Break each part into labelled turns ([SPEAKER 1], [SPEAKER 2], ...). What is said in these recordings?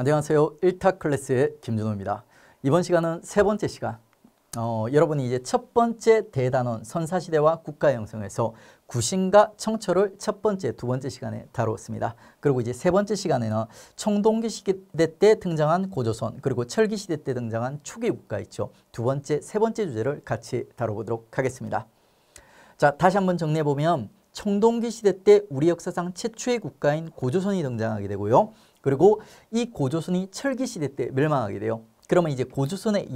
[SPEAKER 1] 안녕하세요. 1타 클래스의 김준호입니다. 이번 시간은 세 번째 시간. 여러분이 이제 첫 번째 대단원 선사시대와 국가 형성에서 구신과 청초를 첫 번째, 두 번째 시간에 다루었습니다. 그리고 이제 세 번째 시간에는 청동기 시대 때 등장한 고조선, 그리고 철기 시대 때 등장한 초기 국가 있죠. 두 번째, 세 번째 주제를 같이 다뤄보도록 하겠습니다. 자, 다시 한번 정리해보면 청동기 시대 때 우리 역사상 최초의 국가인 고조선이 등장하게 되고요. 그리고 이 고조선이 철기 시대 때 멸망하게 돼요. 그러면 이제 고조선의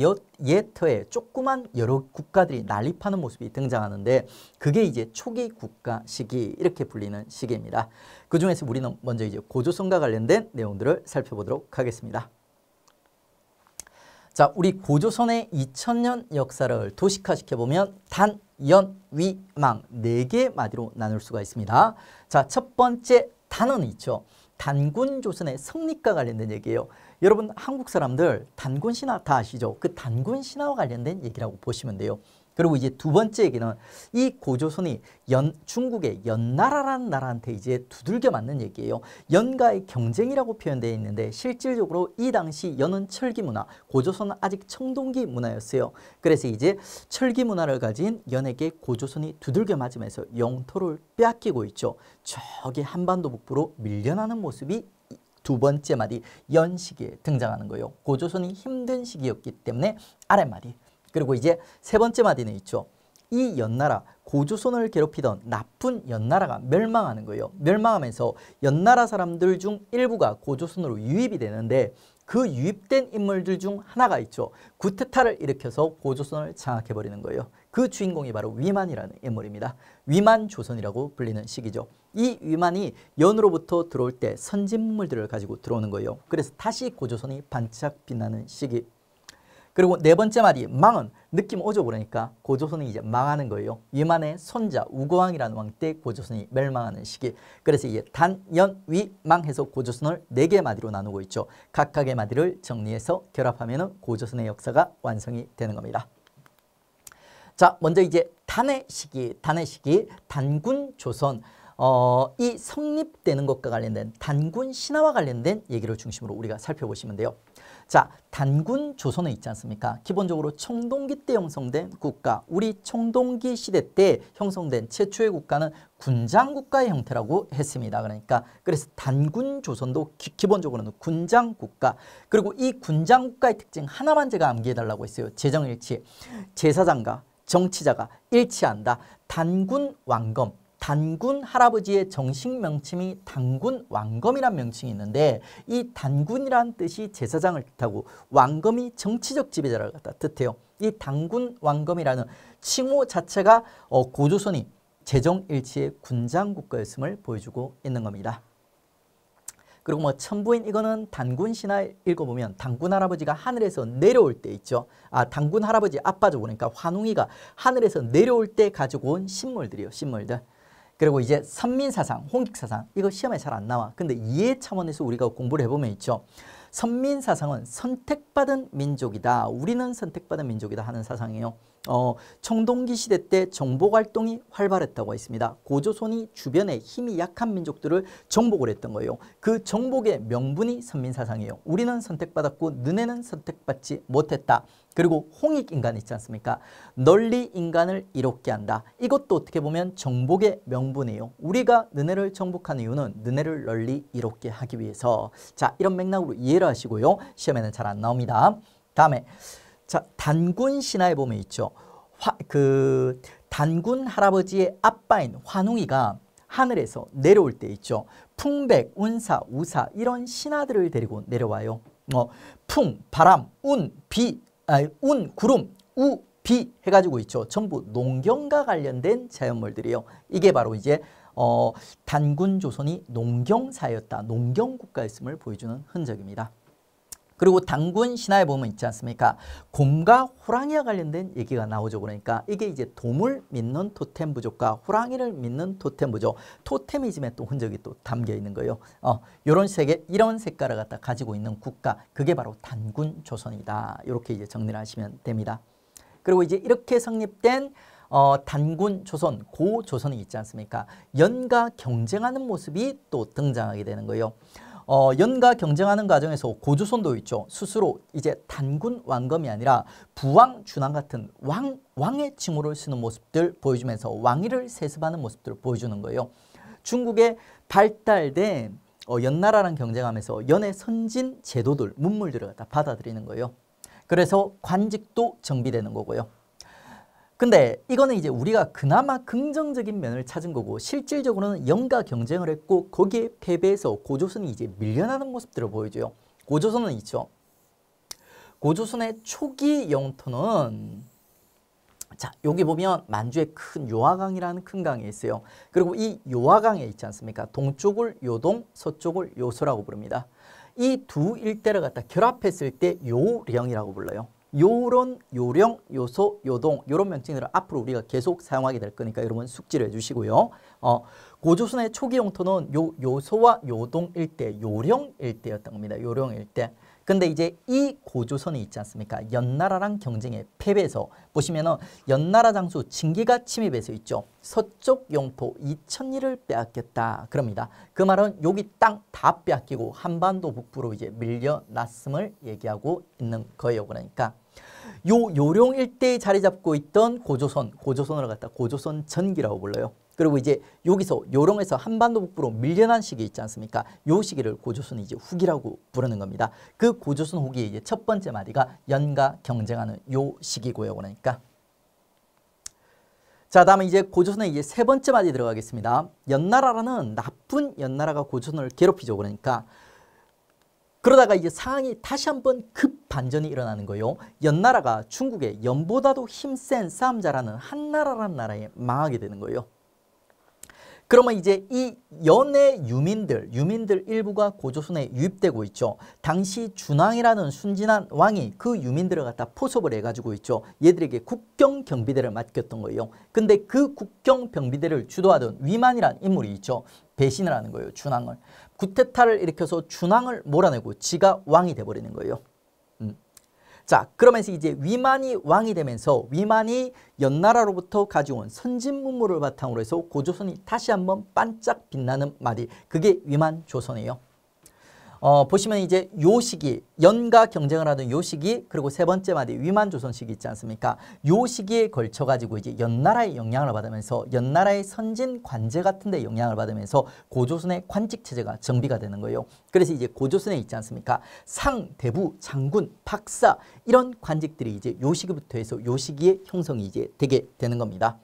[SPEAKER 1] 옛터에 조그만 여러 국가들이 난립하는 모습이 등장하는데 그게 이제 초기 국가 시기 이렇게 불리는 시기입니다. 그 중에서 우리는 먼저 이제 고조선과 관련된 내용들을 살펴보도록 하겠습니다. 자, 우리 고조선의 2000년 역사를 도식화시켜보면 단, 연, 위, 망 4개 마디로 나눌 수가 있습니다. 자, 첫 번째 단은 있죠. 단군조선의 성립과 관련된 얘기예요. 여러분 한국 사람들 단군 신화 다 아시죠? 그 단군 신화와 관련된 얘기라고 보시면 돼요. 그리고 이제 두 번째 얘기는 이 고조선이 중국의 연나라라는 나라한테 이제 두들겨 맞는 얘기예요. 연과의 경쟁이라고 표현되어 있는데 실질적으로 이 당시 연은 철기 문화, 고조선은 아직 청동기 문화였어요. 그래서 이제 철기 문화를 가진 연에게 고조선이 두들겨 맞으면서 영토를 빼앗기고 있죠. 저기 한반도 북부로 밀려나는 모습이 두 번째 마디 연 시기에 등장하는 거예요. 고조선이 힘든 시기였기 때문에 아랫마디. 그리고 이제 세 번째 마디는 있죠. 이 연나라, 고조선을 괴롭히던 나쁜 연나라가 멸망하는 거예요. 멸망하면서 연나라 사람들 중 일부가 고조선으로 유입이 되는데 그 유입된 인물들 중 하나가 있죠. 구테타를 일으켜서 고조선을 장악해버리는 거예요. 그 주인공이 바로 위만이라는 인물입니다. 위만조선이라고 불리는 시기죠. 이 위만이 연으로부터 들어올 때 선진물들을 가지고 들어오는 거예요. 그래서 다시 고조선이 반짝 빛나는 시기. 그리고 네 번째 마디 망은 느낌 오죠. 그러니까 고조선이 이제 망하는 거예요. 위만의 손자 우고왕이라는 왕 때 고조선이 멸망하는 시기. 그래서 이제 단, 연, 위, 망 해서 고조선을 4개 마디로 나누고 있죠. 각각의 마디를 정리해서 결합하면 고조선의 역사가 완성이 되는 겁니다. 자, 먼저 이제 단의 시기, 단군 조선. 이 성립되는 것과 관련된 단군 신화와 관련된 얘기를 중심으로 우리가 살펴보시면 돼요. 자, 단군 조선에 있지 않습니까? 기본적으로 청동기 때 형성된 국가, 우리 청동기 시대 때 형성된 최초의 국가는 군장 국가의 형태라고 했습니다. 그래서 단군 조선도 기본적으로는 군장 국가. 그리고 이 군장 국가의 특징 하나만 제가 암기해 달라고 했어요. 재정일치. 제사장과 정치자가 일치한다. 단군 왕검. 단군 할아버지의 정식 명칭이 단군 왕검이란 명칭이 있는데 이 단군이란 뜻이 제사장을 뜻하고 왕검이 정치적 지배자를 갖다 뜻해요. 이 단군 왕검이라는 칭호 자체가 고조선이 재정일치의 군장 국가였음을 보여주고 있는 겁니다. 그리고 뭐 천부인 이거는 단군 신화 읽어보면 단군 할아버지가 하늘에서 내려올 때 있죠. 단군 할아버지 아빠죠. 그러니까 환웅이가 하늘에서 내려올 때 가지고 온 신물들이요. 신물들. 그리고 이제 선민사상, 홍익사상 이거 시험에 잘 안 나와. 근데 이해 차원에서 우리가 공부를 해보면 있죠. 선민사상은 선택받은 민족이다. 우리는 선택받은 민족이다 하는 사상이에요. 청동기 시대 때 정복활동이 활발했다고 했습니다. 고조선이 주변에 힘이 약한 민족들을 정복을 했던 거예요. 그 정복의 명분이 선민사상이에요. 우리는 선택받았고 너네는 선택받지 못했다. 그리고 홍익인간 있지 않습니까? 널리 인간을 이롭게 한다. 이것도 어떻게 보면 정복의 명분이에요. 우리가 너네를 정복한 이유는 너네를 널리 이롭게 하기 위해서. 자, 이런 맥락으로 이해를 하시고요. 시험에는 잘 안 나옵니다. 다음에 자, 단군 신화에 보면 있죠. 단군 할아버지의 아빠인 환웅이가 하늘에서 내려올 때 있죠. 풍백, 운사, 우사 이런 신하들을 데리고 내려와요. 풍, 바람, 운, 구름, 우, 비 해가지고 있죠. 전부 농경과 관련된 자연물들이에요. 이게 바로 이제 단군 조선이 농경사였다. 농경국가였음을 보여주는 흔적입니다. 그리고 단군 신화에 보면 있지 않습니까? 곰과 호랑이와 관련된 얘기가 나오죠. 그러니까 이게 이제 돔을 믿는 토템 부족과 호랑이를 믿는 토템 부족, 토테미즘의 또 흔적이 또 담겨 있는 거예요. 이런 색깔을 갖다 가지고 있는 국가, 그게 바로 단군 조선이다. 이렇게 이제 정리를 하시면 됩니다. 그리고 이제 이렇게 성립된 단군 조선, 고조선이 있지 않습니까? 연과 경쟁하는 모습이 또 등장하게 되는 거예요. 연가 경쟁하는 과정에서 고조선도 있죠. 스스로 이제 단군 왕검이 아니라 부왕, 준왕 같은 왕의 칭호를 쓰는 모습들 보여주면서 왕위를 세습하는 모습들을 보여주는 거예요. 중국에 발달된 연나라랑 경쟁하면서 연의 선진 제도들, 문물들을 갖다 받아들이는 거예요. 그래서 관직도 정비되는 거고요. 근데 이거는 이제 우리가 그나마 긍정적인 면을 찾은 거고 실질적으로는 연가 경쟁을 했고 거기에 패배해서 고조선이 이제 밀려나는 모습들을 보여줘요. 고조선은 있죠. 고조선의 초기 영토는 자 여기 보면 만주에 큰 요하강이라는 큰 강이 있어요. 그리고 이 요하강에 있지 않습니까? 동쪽을 요동, 서쪽을 요소라고 부릅니다. 이 두 일대를 갖다 결합했을 때 요령이라고 불러요. 요론, 요령, 요소, 요동 이런 명칭들을 앞으로 우리가 계속 사용하게 될 거니까 여러분 숙지를 해주시고요. 고조선의 초기 영토는 요소와 요동 일대, 요령 일대였던 겁니다. 요령 일대. 근데 이제 이 고조선이 있지 않습니까? 연나라랑 경쟁에 패배해서 보시면은 연나라 장수 진기가 침입해서 있죠. 서쪽 영토 2000리를 빼앗겼다. 그럽니다. 그 말은 여기 땅 다 빼앗기고 한반도 북부로 이제 밀려났음을 얘기하고 있는 거예요. 그러니까 요 요령 일대에 자리 잡고 있던 고조선을 갖다 고조선 전기라고 불러요. 그리고 이제 여기서 요령에서 한반도 북부로 밀려난 시기 있지 않습니까? 요 시기를 고조선이 이제 후기라고 부르는 겁니다. 그 고조선 후기의 이제 첫 번째 마디가 연가 경쟁하는 요 시기고요. 그러니까 자 다음에 이제 고조선의 이제 세 번째 마디 들어가겠습니다. 연나라라는 나쁜 연나라가 고조선을 괴롭히죠. 그러니까 그러다가 이제 상황이 다시 한번 급 반전이 일어나는 거예요. 연나라가 중국의 연보다도 힘센 싸움 잘하는 한나라라는 나라에 망하게 되는 거예요. 그러면 이제 이 연의 유민들 일부가 고조선에 유입되고 있죠. 당시 준왕이라는 순진한 왕이 그 유민들을 갖다 포섭을 해가지고 있죠. 얘들에게 국경 경비대를 맡겼던 거예요. 근데 그 국경 경비대를 주도하던 위만이라는 인물이 있죠. 배신을 하는 거예요. 준왕을. 구테타를 일으켜서 준왕을 몰아내고 지가 왕이 돼버리는 거예요. 자 그러면서 이제 위만이 왕이 되면서 위만이 연나라로부터 가져온 선진 문물을 바탕으로 해서 고조선이 다시 한번 반짝 빛나는 마디 그게 위만조선이에요. 보시면 이제 요 시기 연가 경쟁을 하던 요 시기 그리고 세 번째 마디 위만조선 시기 있지 않습니까? 요 시기에 걸쳐 가지고 이제 연나라의 영향을 받으면서 연나라의 선진 관제 같은 데 영향을 받으면서 고조선의 관직 체제가 정비가 되는 거예요. 그래서 이제 고조선에 있지 않습니까? 상, 대부, 장군, 박사 이런 관직들이 이제 요 시기부터 해서 요 시기에 형성이 이제 되게 되는 겁니다.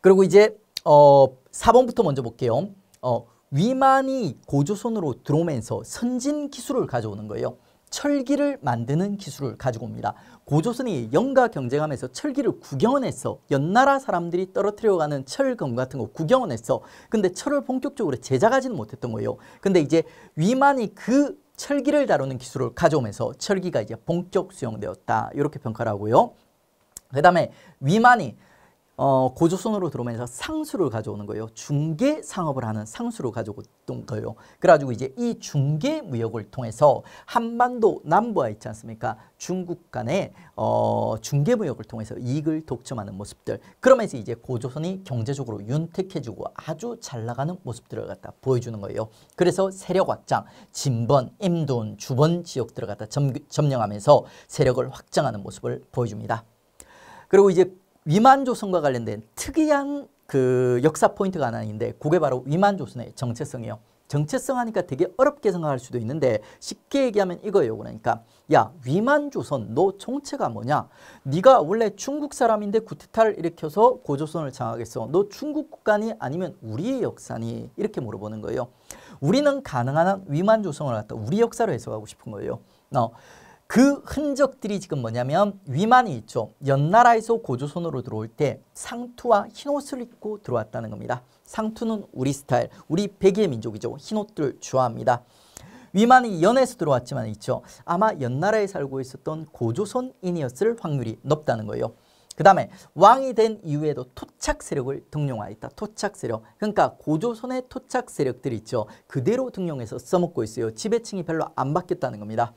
[SPEAKER 1] 그리고 이제 4번부터 먼저 볼게요. 위만이 고조선으로 들어오면서 선진 기술을 가져오는 거예요. 철기를 만드는 기술을 가지고 옵니다. 고조선이 연가 경쟁하면서 철기를 구경은 했어. 연나라 사람들이 떨어뜨려가는 철검 같은 거 구경은 했어. 근데 철을 본격적으로 제작하지는 못했던 거예요. 근데 이제 위만이 그 철기를 다루는 기술을 가져오면서 철기가 이제 본격 수용되었다. 이렇게 평가를 하고요. 그 다음에 위만이 고조선으로 들어오면서 상수를 가져오는 거예요. 중개 상업을 하는 상수를 가져온 거예요. 그래가지고 이제 이 중개 무역을 통해서 한반도 남부와 있지 않습니까? 중국 간의 중개 무역을 통해서 이익을 독점하는 모습들. 그러면서 이제 고조선이 경제적으로 윤택해지고 아주 잘 나가는 모습들을 갖다 보여주는 거예요. 그래서 세력 확장, 진번, 임돈, 주번 지역들을 갖다 점령하면서 세력을 확장하는 모습을 보여줍니다. 그리고 이제 위만조선과 관련된 특이한 그 역사 포인트가 하나 있는데 그게 바로 위만조선의 정체성이에요. 정체성 하니까 되게 어렵게 생각할 수도 있는데 쉽게 얘기하면 이거예요. 그러니까 야 위만조선 너 정체가 뭐냐? 네가 원래 중국 사람인데 구테타를 일으켜서 고조선을 장악했어. 너 중국 국가니 아니면 우리의 역사니? 이렇게 물어보는 거예요. 우리는 가능한 한 위만조선을 갖다 우리 역사로 해석하고 싶은 거예요. 그 흔적들이 지금 뭐냐면 위만이 있죠. 연나라에서 고조선으로 들어올 때 상투와 흰옷을 입고 들어왔다는 겁니다. 상투는 우리 스타일, 우리 백의 민족이죠. 흰옷들 좋아합니다. 위만이 연에서 들어왔지만 있죠. 아마 연나라에 살고 있었던 고조선인이었을 확률이 높다는 거예요. 그 다음에 왕이 된 이후에도 토착 세력을 등용하였다. 토착 세력. 그러니까 고조선의 토착 세력들이 있죠. 그대로 등용해서 써먹고 있어요. 지배층이 별로 안 바뀌었다는 겁니다.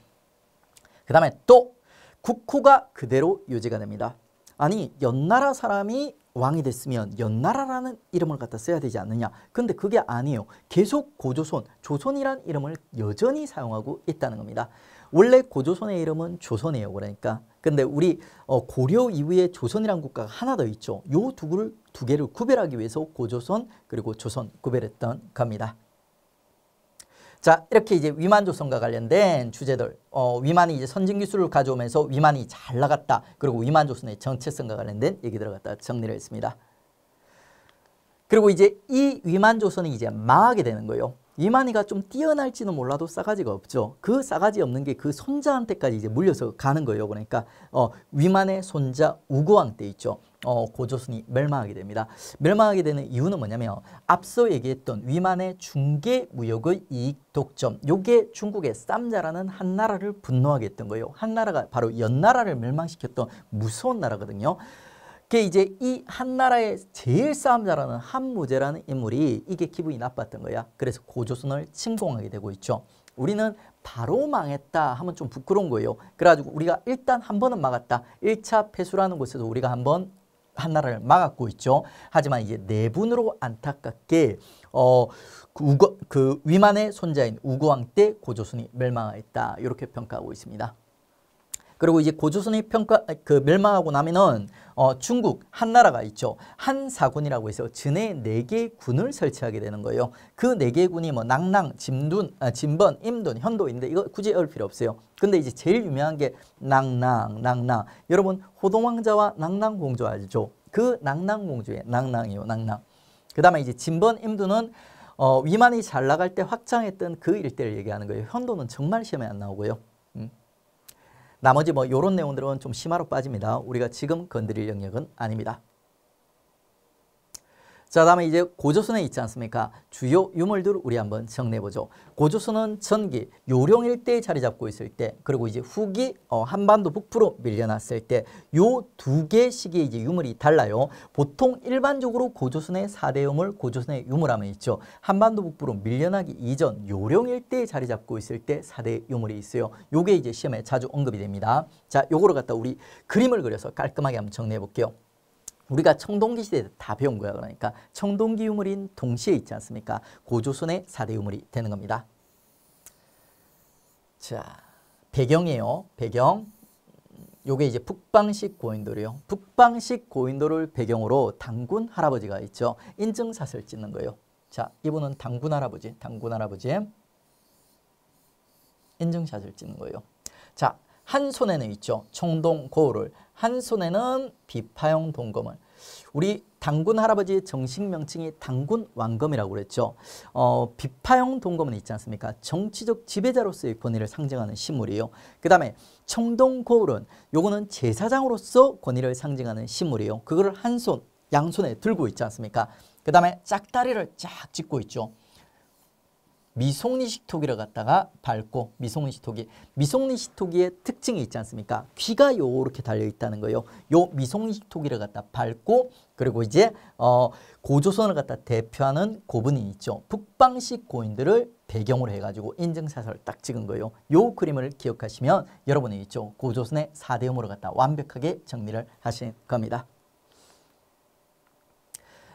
[SPEAKER 1] 그 다음에 또 국호가 그대로 유지가 됩니다. 아니 연나라 사람이 왕이 됐으면 연나라라는 이름을 갖다 써야 되지 않느냐. 근데 그게 아니에요. 계속 고조선, 조선이란 이름을 여전히 사용하고 있다는 겁니다. 원래 고조선의 이름은 조선이에요. 그러니까. 근데 우리 고려 이후에 조선이라는 국가가 하나 더 있죠. 요 두 개를 구별하기 위해서 고조선 그리고 조선 구별했던 겁니다. 자, 이렇게 이제 위만조선과 관련된 주제들, 위만이 이제 선진 기술을 가져오면서 위만이 잘 나갔다. 그리고 위만조선의 정체성과 관련된 얘기들을 갖다 정리를 했습니다. 그리고 이제 이 위만조선이 이제 망하게 되는 거예요. 위만이가 좀 뛰어날지는 몰라도 싸가지가 없죠. 그 싸가지 없는 게 그 손자한테까지 이제 물려서 가는 거예요. 그러니까 위만의 손자 우고왕 때 있죠. 고조선이 멸망하게 됩니다. 멸망하게 되는 이유는 뭐냐면 앞서 얘기했던 위만의 중개 무역의 이익 독점, 요게 중국의 쌈자라는 한 나라를 분노하게 했던 거예요. 한 나라가 바로 연나라를 멸망시켰던 무서운 나라거든요. 그게 이제 이 한 나라의 제일 싸움 잘하는 한무제라는 인물이 이게 기분이 나빴던 거야. 그래서 고조선을 침공하게 되고 있죠. 우리는 바로 망했다 하면 좀 부끄러운 거예요. 그래가지고 우리가 일단 한 번은 막았다. 1차 패수라는 곳에서 우리가 한번 한 나라를 막았고 있죠. 하지만 이제 내분으로 안타깝게 그 위만의 손자인 우고왕 때 고조선이 멸망했다. 이렇게 평가하고 있습니다. 그리고 이제 고조선이 멸망하고 나면은 중국 한 나라가 있죠. 한사군이라고 해서 진해 4개 군을 설치하게 되는 거예요. 그 4개 군이 뭐 낭랑, 진번, 임돈, 현도인데 이거 굳이 외울 필요 없어요. 근데 이제 제일 유명한 게 낭랑. 여러분 호동왕자와 낭랑공주 알죠? 그 낭랑공주의 낭랑이요. 낭랑. 그 다음에 이제 진번, 임돈은 위만이 잘 나갈 때 확장했던 그 일대를 얘기하는 거예요. 현도는 정말 시험에 안 나오고요. 나머지 뭐 이런 내용들은 좀 심화로 빠집니다. 우리가 지금 건드릴 영역은 아닙니다. 자, 다음에 이제 고조선에 있지 않습니까? 주요 유물들을 우리 한번 정리해보죠. 고조선은 전기, 요령 일대에 자리 잡고 있을 때, 그리고 이제 후기 한반도 북부로 밀려났을 때, 요 2개 시기의 이제 유물이 달라요. 보통 일반적으로 고조선의 4대 유물, 고조선의 유물하면 있죠. 한반도 북부로 밀려나기 이전 요령 일대에 자리 잡고 있을 때 4대 유물이 있어요. 요게 이제 시험에 자주 언급이 됩니다. 자, 요거를 갖다 우리 그림을 그려서 깔끔하게 한번 정리해 볼게요. 우리가 청동기 시대에 다 배운 거야. 그러니까 청동기 유물인 동시에 있지 않습니까? 고조선의 4대 유물이 되는 겁니다. 자, 배경이에요. 배경. 요게 이제 북방식 고인돌이요. 북방식 고인돌을 배경으로 당군 할아버지가 있죠. 인증샷을 찍는 거예요. 자, 이분은 당군 할아버지. 인증샷을 찍는 거예요. 자, 한 손에는 있죠. 청동 고을을. 한 손에는 비파형 동검을. 우리 당군 할아버지의 정식 명칭이 당군 왕검이라고 그랬죠. 비파형 동검은 있지 않습니까? 정치적 지배자로서의 권위를 상징하는 신물이에요. 그 다음에 청동 고을은 요거는 제사장으로서 권위를 상징하는 신물이에요. 그거를 한 손, 양손에 들고 있지 않습니까? 그 다음에 짝다리를 쫙 짚고 있죠. 미송리식 토기를 갖다가 밟고 미송리식 토기의 특징이 있지 않습니까? 귀가 요렇게 달려 있다는 거예요. 요 미송리식 토기를 갖다 밟고 그리고 이제 고조선을 갖다 대표하는 고분이 있죠. 북방식 고인들을 배경으로 해가지고 인증샷을 딱 찍은 거예요. 요 그림을 기억하시면 여러분이 있죠. 고조선의 4대 유물을 갖다 완벽하게 정리를 하신 겁니다.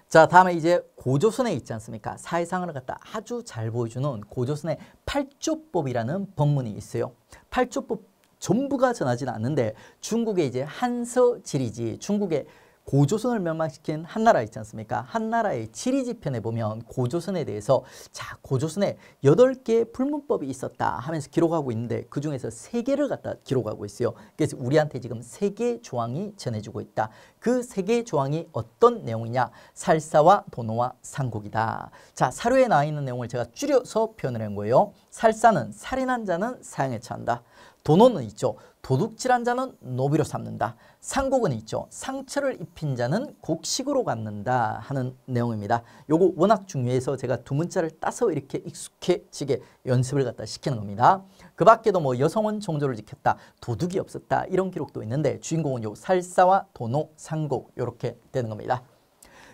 [SPEAKER 1] 자, 다음에 이제 고조선에 있지 않습니까? 사회상을 갖다 아주 잘 보여주는 고조선의 8조법이라는 법문이 있어요. 8조법 전부가 전하지는 않는데 중국의 이제 한서지리지, 중국의 고조선을 멸망시킨 한나라 있지 않습니까? 한나라의 지리지편에 보면 고조선에 대해서 자, 고조선에 8개의 불문법이 있었다 하면서 기록하고 있는데 그 중에서 3개를 갖다 기록하고 있어요. 그래서 우리한테 지금 3개의 조항이 전해주고 있다. 그 3개의 조항이 어떤 내용이냐? 살사와 도노와 상곡이다. 자, 사료에 나와 있는 내용을 제가 줄여서 표현을 한 거예요. 살사는 살인한 자는 사형에 처한다. 도노는 있죠. 도둑질한 자는 노비로 삼는다. 상곡은 있죠. 상처를 입힌 자는 곡식으로 갚는다 하는 내용입니다. 요거 워낙 중요해서 제가 두 문자를 따서 이렇게 익숙해지게 연습을 갖다 시키는 겁니다. 그 밖에도 뭐 여성은 정조를 지켰다. 도둑이 없었다. 이런 기록도 있는데 주인공은 요 살사와 도노, 상곡 이렇게 되는 겁니다.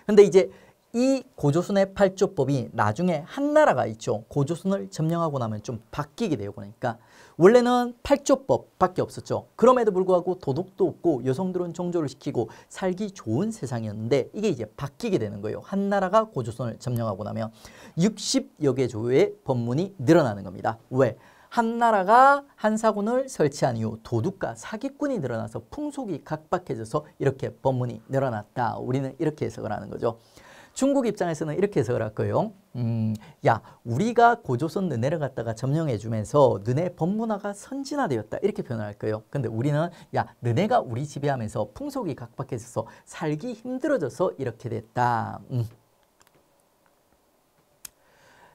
[SPEAKER 1] 근데 이제 이 고조선의 팔조법이 나중에 한나라가 있죠. 고조선을 점령하고 나면 좀 바뀌게 돼요. 그러니까 원래는 팔조법밖에 없었죠. 그럼에도 불구하고 도덕도 없고 여성들은 종조를 시키고 살기 좋은 세상이었는데 이게 이제 바뀌게 되는 거예요. 한나라가 고조선을 점령하고 나면 60여 개 조의 법문이 늘어나는 겁니다. 왜? 한나라가 한사군을 설치한 이후 도둑과 사기꾼이 늘어나서 풍속이 각박해져서 이렇게 법문이 늘어났다. 우리는 이렇게 해석을 하는 거죠. 중국 입장에서는 이렇게 해석을 할 거예요. 야, 우리가 고조선 너네를 갖다가 점령해 주면서 너네 법문화가 선진화되었다. 이렇게 표현을 할 거예요. 근데 우리는 야, 너네가 우리 지배하면서 풍속이 각박해져서 살기 힘들어져서 이렇게 됐다.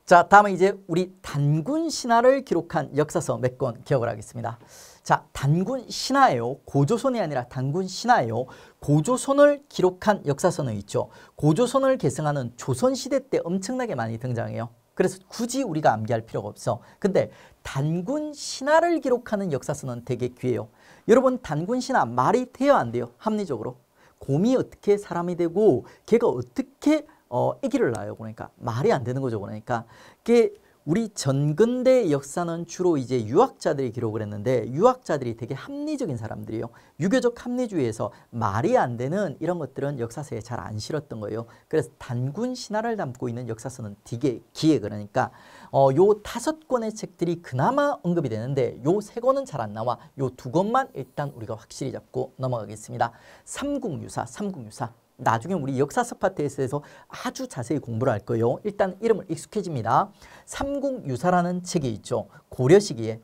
[SPEAKER 1] 자, 다음은 이제 우리 단군 신화를 기록한 역사서 몇 권 기억을 하겠습니다. 자, 단군 신화예요. 고조선이 아니라 단군 신화예요. 고조선을 기록한 역사서는 있죠. 고조선을 계승하는 조선시대 때 엄청나게 많이 등장해요. 그래서 굳이 우리가 암기할 필요가 없어. 근데 단군 신화를 기록하는 역사서는 되게 귀해요. 여러분, 단군 신화 말이 돼야 안 돼요? 합리적으로. 곰이 어떻게 사람이 되고 개가 어떻게 아기를 낳아요. 그러니까 말이 안 되는 거죠. 그러니까 그게 우리 전근대 역사는 주로 이제 유학자들이 기록을 했는데 유학자들이 되게 합리적인 사람들이에요. 유교적 합리주의에서 말이 안 되는 이런 것들은 역사서에 잘 안 실었던 거예요. 그래서 단군 신화를 담고 있는 역사서는 되게 귀해. 그러니까 요 5권의 책들이 그나마 언급이 되는데 요 3권은 잘 안 나와. 요 2권만 일단 우리가 확실히 잡고 넘어가겠습니다. 삼국유사. 나중에 우리 역사서 파트에서 아주 자세히 공부를 할 거예요. 일단 이름을 익숙해집니다. 삼국유사라는 책이 있죠. 고려 시기에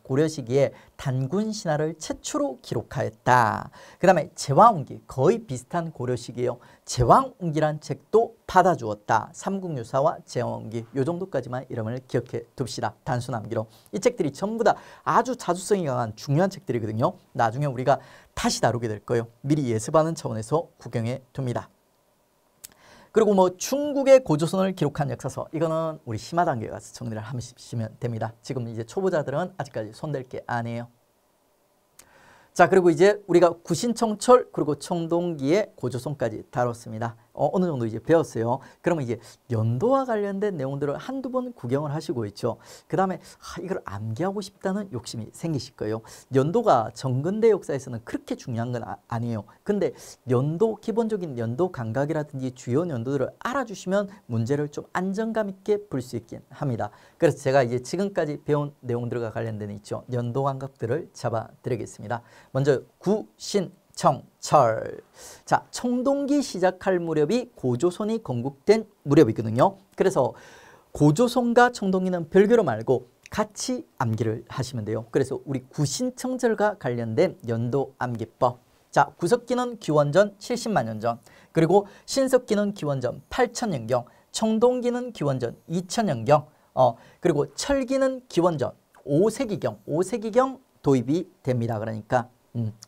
[SPEAKER 1] 단군 신화를 최초로 기록하였다. 그 다음에 제왕운기, 거의 비슷한 고려 시기예요. 제왕운기란 책도 받아주었다. 삼국유사와 제왕운기, 요 정도까지만 이름을 기억해 둡시다. 단순 암기로. 이 책들이 전부 다 아주 자주성이 강한 중요한 책들이거든요. 나중에 우리가 다시 다루게 될 거예요. 미리 예습하는 차원에서 구경해 둡니다. 그리고 뭐 중국의 고조선을 기록한 역사서, 이거는 우리 심화 단계에 가서 정리를 하시면 됩니다. 지금 이제 초보자들은 아직까지 손댈 게 아니에요. 자, 그리고 이제 우리가 구신청철 그리고 청동기의 고조선까지 다뤘습니다. 어느 정도 이제 배웠어요. 그러면 이제 연도와 관련된 내용들을 한두 번 구경을 하시고 있죠. 그 다음에 이걸 암기하고 싶다는 욕심이 생기실 거예요. 연도가 전근대 역사에서는 그렇게 중요한 건 아니에요. 근데 연도, 기본적인 연도 감각이라든지 주요 연도들을 알아주시면 문제를 좀 안정감 있게 풀 수 있긴 합니다. 그래서 제가 이제 지금까지 배운 내용들과 관련된 있죠. 연도 감각들을 잡아 드리겠습니다. 먼저 구신청철. 자, 청동기 시작할 무렵이 고조선이 건국된 무렵이거든요. 그래서 고조선과 청동기는 별개로 말고 같이 암기를 하시면 돼요. 그래서 우리 구신청절과 관련된 연도 암기법. 자, 구석기는 기원전 70만 년 전, 그리고 신석기는 기원전 8000년경, 청동기는 기원전 2000년경, 그리고 철기는 기원전 5세기경 도입이 됩니다. 그러니까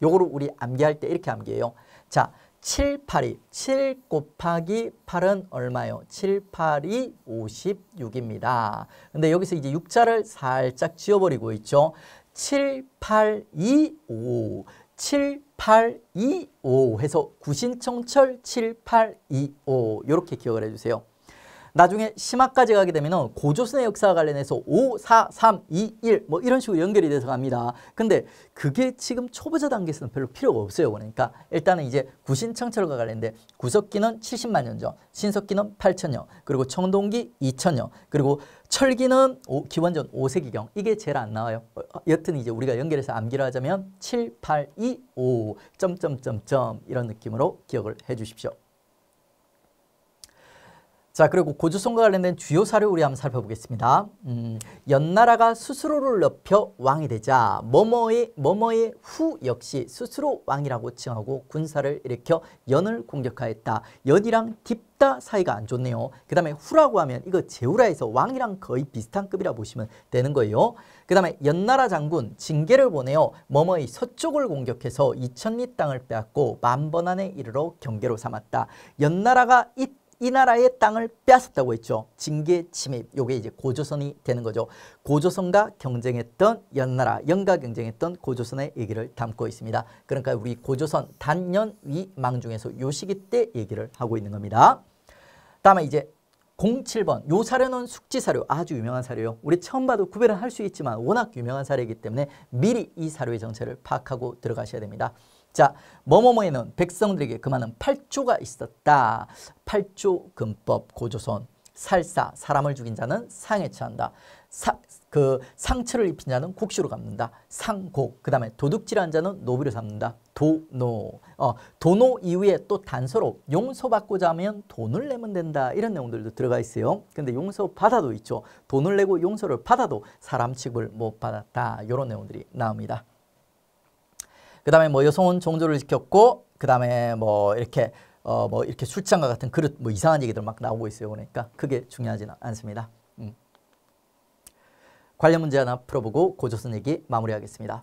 [SPEAKER 1] 요거를 우리 암기할 때 이렇게 암기해요. 자, 7, 8이 7 곱하기 8은 얼마요? 7, 8이 56입니다. 근데 여기서 이제 6자를 살짝 지워버리고 있죠. 7, 8, 2, 5. 7, 8, 2, 5 해서 구신청철 7, 8, 2, 5 이렇게 기억을 해주세요. 나중에 심화까지 가게 되면 고조선의 역사와 관련해서 5, 4, 3, 2, 1 뭐 이런 식으로 연결이 돼서 갑니다. 근데 그게 지금 초보자 단계에서는 별로 필요가 없어요. 그러니까 일단은 이제 구신청철과 관련된 구석기는 70만 년 전, 신석기는 8000년, 그리고 청동기 2000년, 그리고 철기는 기원전 5세기경. 이게 제일 안 나와요. 여튼 이제 우리가 연결해서 암기를 하자면 7, 8, 2, 5 점점점점 이런 느낌으로 기억을 해 주십시오. 자, 그리고 고조선과 관련된 주요 사료 우리 한번 살펴보겠습니다. 연나라가 스스로를 넓혀 왕이 되자 뭐뭐의 후 역시 스스로 왕이라고 칭하고 군사를 일으켜 연을 공격하였다. 연이랑 딥다 사이가 안 좋네요. 그 다음에 후라고 하면 이거 제후라에서 왕이랑 거의 비슷한 급이라 보시면 되는 거예요. 그 다음에 연나라 장군 징계를 보내어 뭐뭐의 서쪽을 공격해서 2000리 땅을 빼앗고 만번 안에 이르러 경계로 삼았다. 연나라가 이 나라의 땅을 빼앗았다고 했죠. 징계 침입. 요게 이제 고조선이 되는 거죠. 고조선과 경쟁했던 연나라, 연가 경쟁했던 고조선의 얘기를 담고 있습니다. 그러니까 우리 고조선 단년 위망 중에서 요 시기 때 얘기를 하고 있는 겁니다. 다음에 이제 07번 요 사료는 숙지 사료, 아주 유명한 사료예요. 우리 처음 봐도 구별은 할 수 있지만 워낙 유명한 사료이기 때문에 미리 이 사료의 정체를 파악하고 들어가셔야 됩니다. 자, 뭐뭐뭐에는 백성들에게 그 많은 8조가 있었다. 8조 근법 고조선. 살사, 사람을 죽인 자는 상에 처한다. 상처를 입힌 자는 곡시로 갚는다. 상곡. 그 다음에 도둑질한 자는 노비로 삼는다. 도노. 도노 이후에 또 단서로 용서받고자 하면 돈을 내면 된다. 이런 내용들도 들어가 있어요. 근데 용서받아도 있죠. 돈을 내고 용서를 받아도 사람 취급을 못 받았다. 이런 내용들이 나옵니다. 그 다음에 뭐 여성은 종조를 지켰고, 그 다음에 뭐 이렇게 이렇게 술잔과 같은 그릇 뭐 이상한 얘기들 막 나오고 있어요. 그러니까 그게 중요하지는 않습니다. 관련 문제 하나 풀어보고 고조선 얘기 마무리하겠습니다.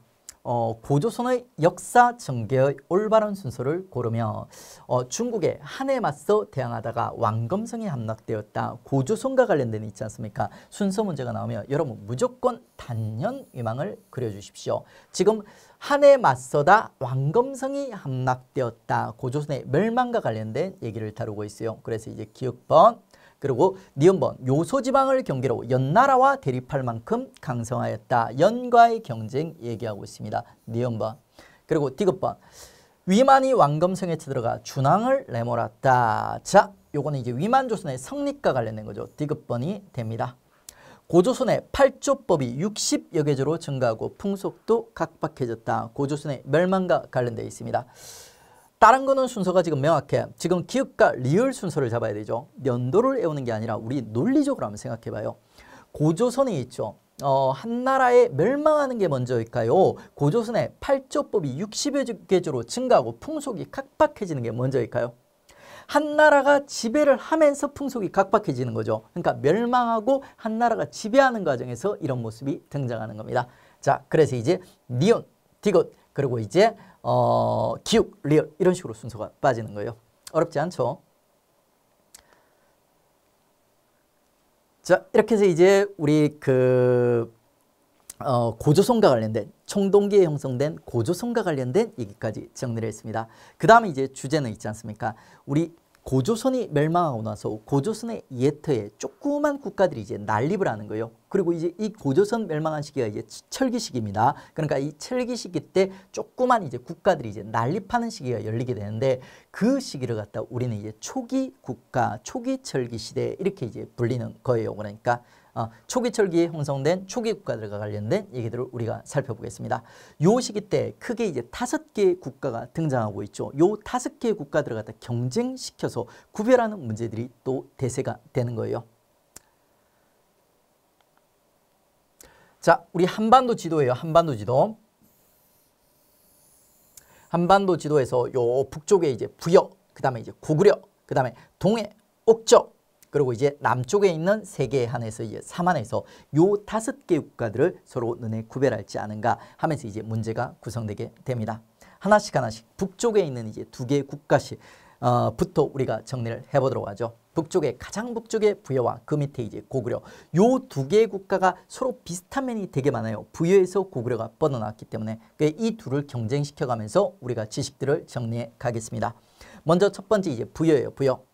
[SPEAKER 1] 고조선의 역사 전개의 올바른 순서를 고르며 중국의 한에 맞서 대항하다가 왕검성이 함락되었다. 고조선과 관련된 있지 않습니까? 순서 문제가 나오면 여러분 무조건 단연위망을 그려주십시오. 지금 한에 맞서다 왕검성이 함락되었다. 고조선의 멸망과 관련된 얘기를 다루고 있어요. 그래서 이제 기역번 그리고 니은번 요소지방을 경계로 연나라와 대립할 만큼 강성하였다. 연과의 경쟁 얘기하고 있습니다. 니은번. 그리고 디귿번 위만이 왕검성에 쳐들어가 준왕을 내몰았다. 자, 요거는 이제 위만조선의 성립과 관련된 거죠. 디귿번이 됩니다. 고조선의 8조법이 60여 개조로 증가하고 풍속도 각박해졌다. 고조선의 멸망과 관련되어 있습니다. 다른 거는 순서가 지금 명확해. 지금 기읍과 리을 순서를 잡아야 되죠. 연도를 외우는 게 아니라 우리 논리적으로 한번 생각해 봐요. 고조선이 있죠. 한나라에 멸망하는 게 먼저일까요? 고조선의 8조법이 60여 개조로 증가하고 풍속이 각박해지는 게 먼저일까요? 한나라가 지배를 하면서 풍속이 각박해지는 거죠. 그러니까 멸망하고 한나라가 지배하는 과정에서 이런 모습이 등장하는 겁니다. 자, 그래서 이제 니은, 디귿, 그리고 이제 기욱, 리을 이런 식으로 순서가 빠지는 거예요. 어렵지 않죠? 자, 이렇게 해서 이제 우리 고조선과 관련된 청동기에 형성된 고조선과 관련된 얘기까지 정리를 했습니다. 그 다음에 이제 주제는 있지 않습니까? 우리 고조선이 멸망하고 나서 고조선의 예터에 조그만 국가들이 이제 난립을 하는 거예요. 그리고 이제 이 고조선 멸망한 시기가 이제 철기 시기입니다. 그러니까 이 철기 시기 때 조그만 이제 국가들이 이제 난립하는 시기가 열리게 되는데 그 시기를 갖다 우리는 이제 초기 국가, 초기 철기 시대 이렇게 이제 불리는 거예요. 그러니까 초기 철기에 형성된 초기 국가들과 관련된 얘기들을 우리가 살펴보겠습니다. 요 시기 때 크게 이제 5개의 국가가 등장하고 있죠. 요 5개의 국가들을 갖다 경쟁시켜서 구별하는 문제들이 또 대세가 되는 거예요. 자, 우리 한반도 지도예요. 한반도 지도. 한반도 지도에서 요 북쪽에 이제 부여, 그 다음에 이제 고구려, 그 다음에 동해, 옥저, 그리고 이제 남쪽에 있는 세계 한에서 이제 삼한에서 요 5개 국가들을 서로 눈에 구별할지 않은가 하면서 이제 문제가 구성되게 됩니다. 하나씩 북쪽에 있는 이제 2개의 국가씩 부터 우리가 정리를 해보도록 하죠. 북쪽에 가장 북쪽에 부여와 그 밑에 이제 고구려 요 2개의 국가가 서로 비슷한 면이 되게 많아요. 부여에서 고구려가 뻗어나왔기 때문에 이 둘을 경쟁시켜가면서 우리가 지식들을 정리해 가겠습니다. 먼저 첫 번째 이제 부여예요. 부여.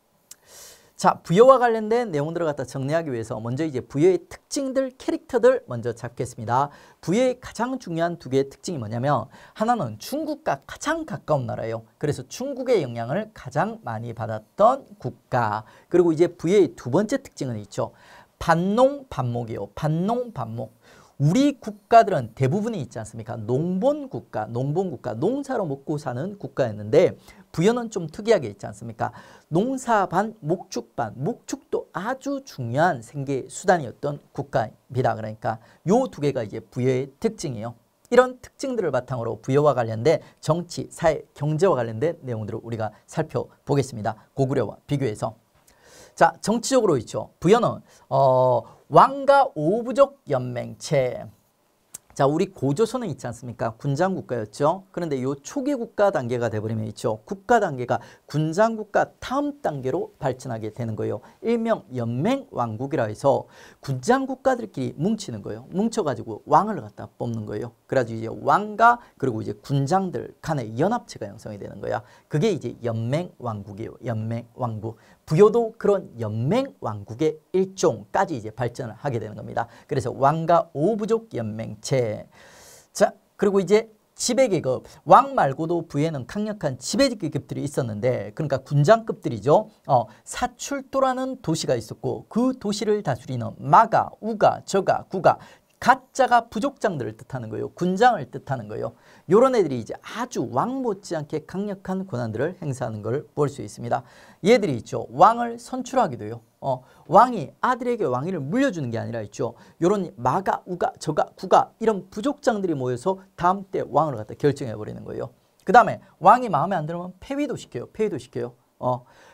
[SPEAKER 1] 자, 부여와 관련된 내용들을 갖다 정리하기 위해서 먼저 이제 부여의 특징들, 캐릭터들 먼저 잡겠습니다. 부여의 가장 중요한 2개의 특징이 뭐냐면 하나는 중국과 가장 가까운 나라예요. 그래서 중국의 영향을 가장 많이 받았던 국가. 그리고 이제 부여의 2번째 특징은 있죠. 반농반목이에요. 반농반목. 우리 국가들은 대부분이 있지 않습니까? 농본국가, 농사로 먹고 사는 국가였는데 부여는 좀 특이하게 있지 않습니까? 농사 반, 목축 반, 목축도 아주 중요한 생계 수단이었던 국가입니다. 그러니까 요 2개가 이제 부여의 특징이에요. 이런 특징들을 바탕으로 부여와 관련된 정치, 사회, 경제와 관련된 내용들을 우리가 살펴보겠습니다. 고구려와 비교해서. 자, 정치적으로 있죠. 부여는 왕가 오부족 연맹체. 자, 우리 고조선은 있지 않습니까? 군장국가였죠. 그런데 이 초기 국가 단계가 돼버리면 있죠. 국가 단계가 군장국가 다음 단계로 발전하게 되는 거예요. 일명 연맹왕국이라 해서 군장국가들끼리 뭉치는 거예요. 뭉쳐가지고 왕을 갖다 뽑는 거예요. 그래가지고 이제 왕가 그리고 이제 군장들 간의 연합체가 형성이 되는 거야. 그게 이제 연맹왕국이에요. 연맹왕국. 부여도 그런 연맹 왕국의 일종까지 이제 발전을 하게 되는 겁니다. 그래서 왕가 오부족 연맹체. 자, 그리고 이제 지배계급, 왕 말고도 부에는 강력한 지배계급들이 있었는데, 그러니까 군장급들이죠. 사출도라는 도시가 있었고, 그 도시를 다스리는 마가, 우가, 저가, 구가, 가짜가 부족장들을 뜻하는 거예요. 군장을 뜻하는 거예요. 이런 애들이 이제 아주 왕 못지않게 강력한 권한들을 행사하는 걸 볼 수 있습니다. 얘들이 있죠. 왕을 선출하기도 해요. 왕이 아들에게 왕위를 물려주는 게 아니라 있죠. 이런 마가, 우가, 저가, 구가 이런 부족장들이 모여서 다음 때 왕을 갖다 결정해 버리는 거예요. 그 다음에 왕이 마음에 안 들면 폐위도 시켜요. 폐위도 시켜요.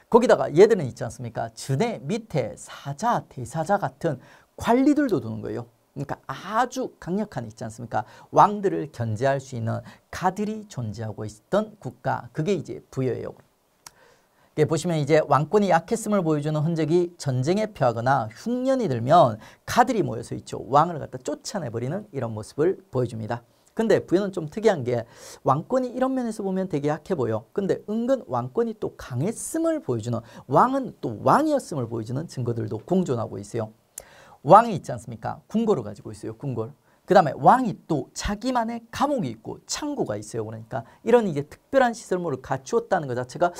[SPEAKER 1] 거기다가 얘들은 있지 않습니까? 전에 밑에 사자, 대사자 같은 관리들도 두는 거예요. 그러니까 아주 강력한 있지 않습니까? 왕들을 견제할 수 있는 가들이 존재하고 있었던 국가. 그게 이제 부여예요. 보시면 이제 왕권이 약했음을 보여주는 흔적이 전쟁에 패하거나 흉년이 들면 가들이 모여서 있죠. 왕을 갖다 쫓아내버리는 이런 모습을 보여줍니다. 근데 부여는 좀 특이한 게 왕권이 이런 면에서 보면 되게 약해 보여. 근데 은근 왕권이 또 강했음을 보여주는, 왕은 또 왕이었음을 보여주는 증거들도 공존하고 있어요. 왕이 있지 않습니까? 궁궐을 가지고 있어요. 궁궐. 그 다음에 왕이 또 자기만의 감옥이 있고 창고가 있어요. 그러니까 이런 이제 특별한 시설물을 갖추었다는 것 자체가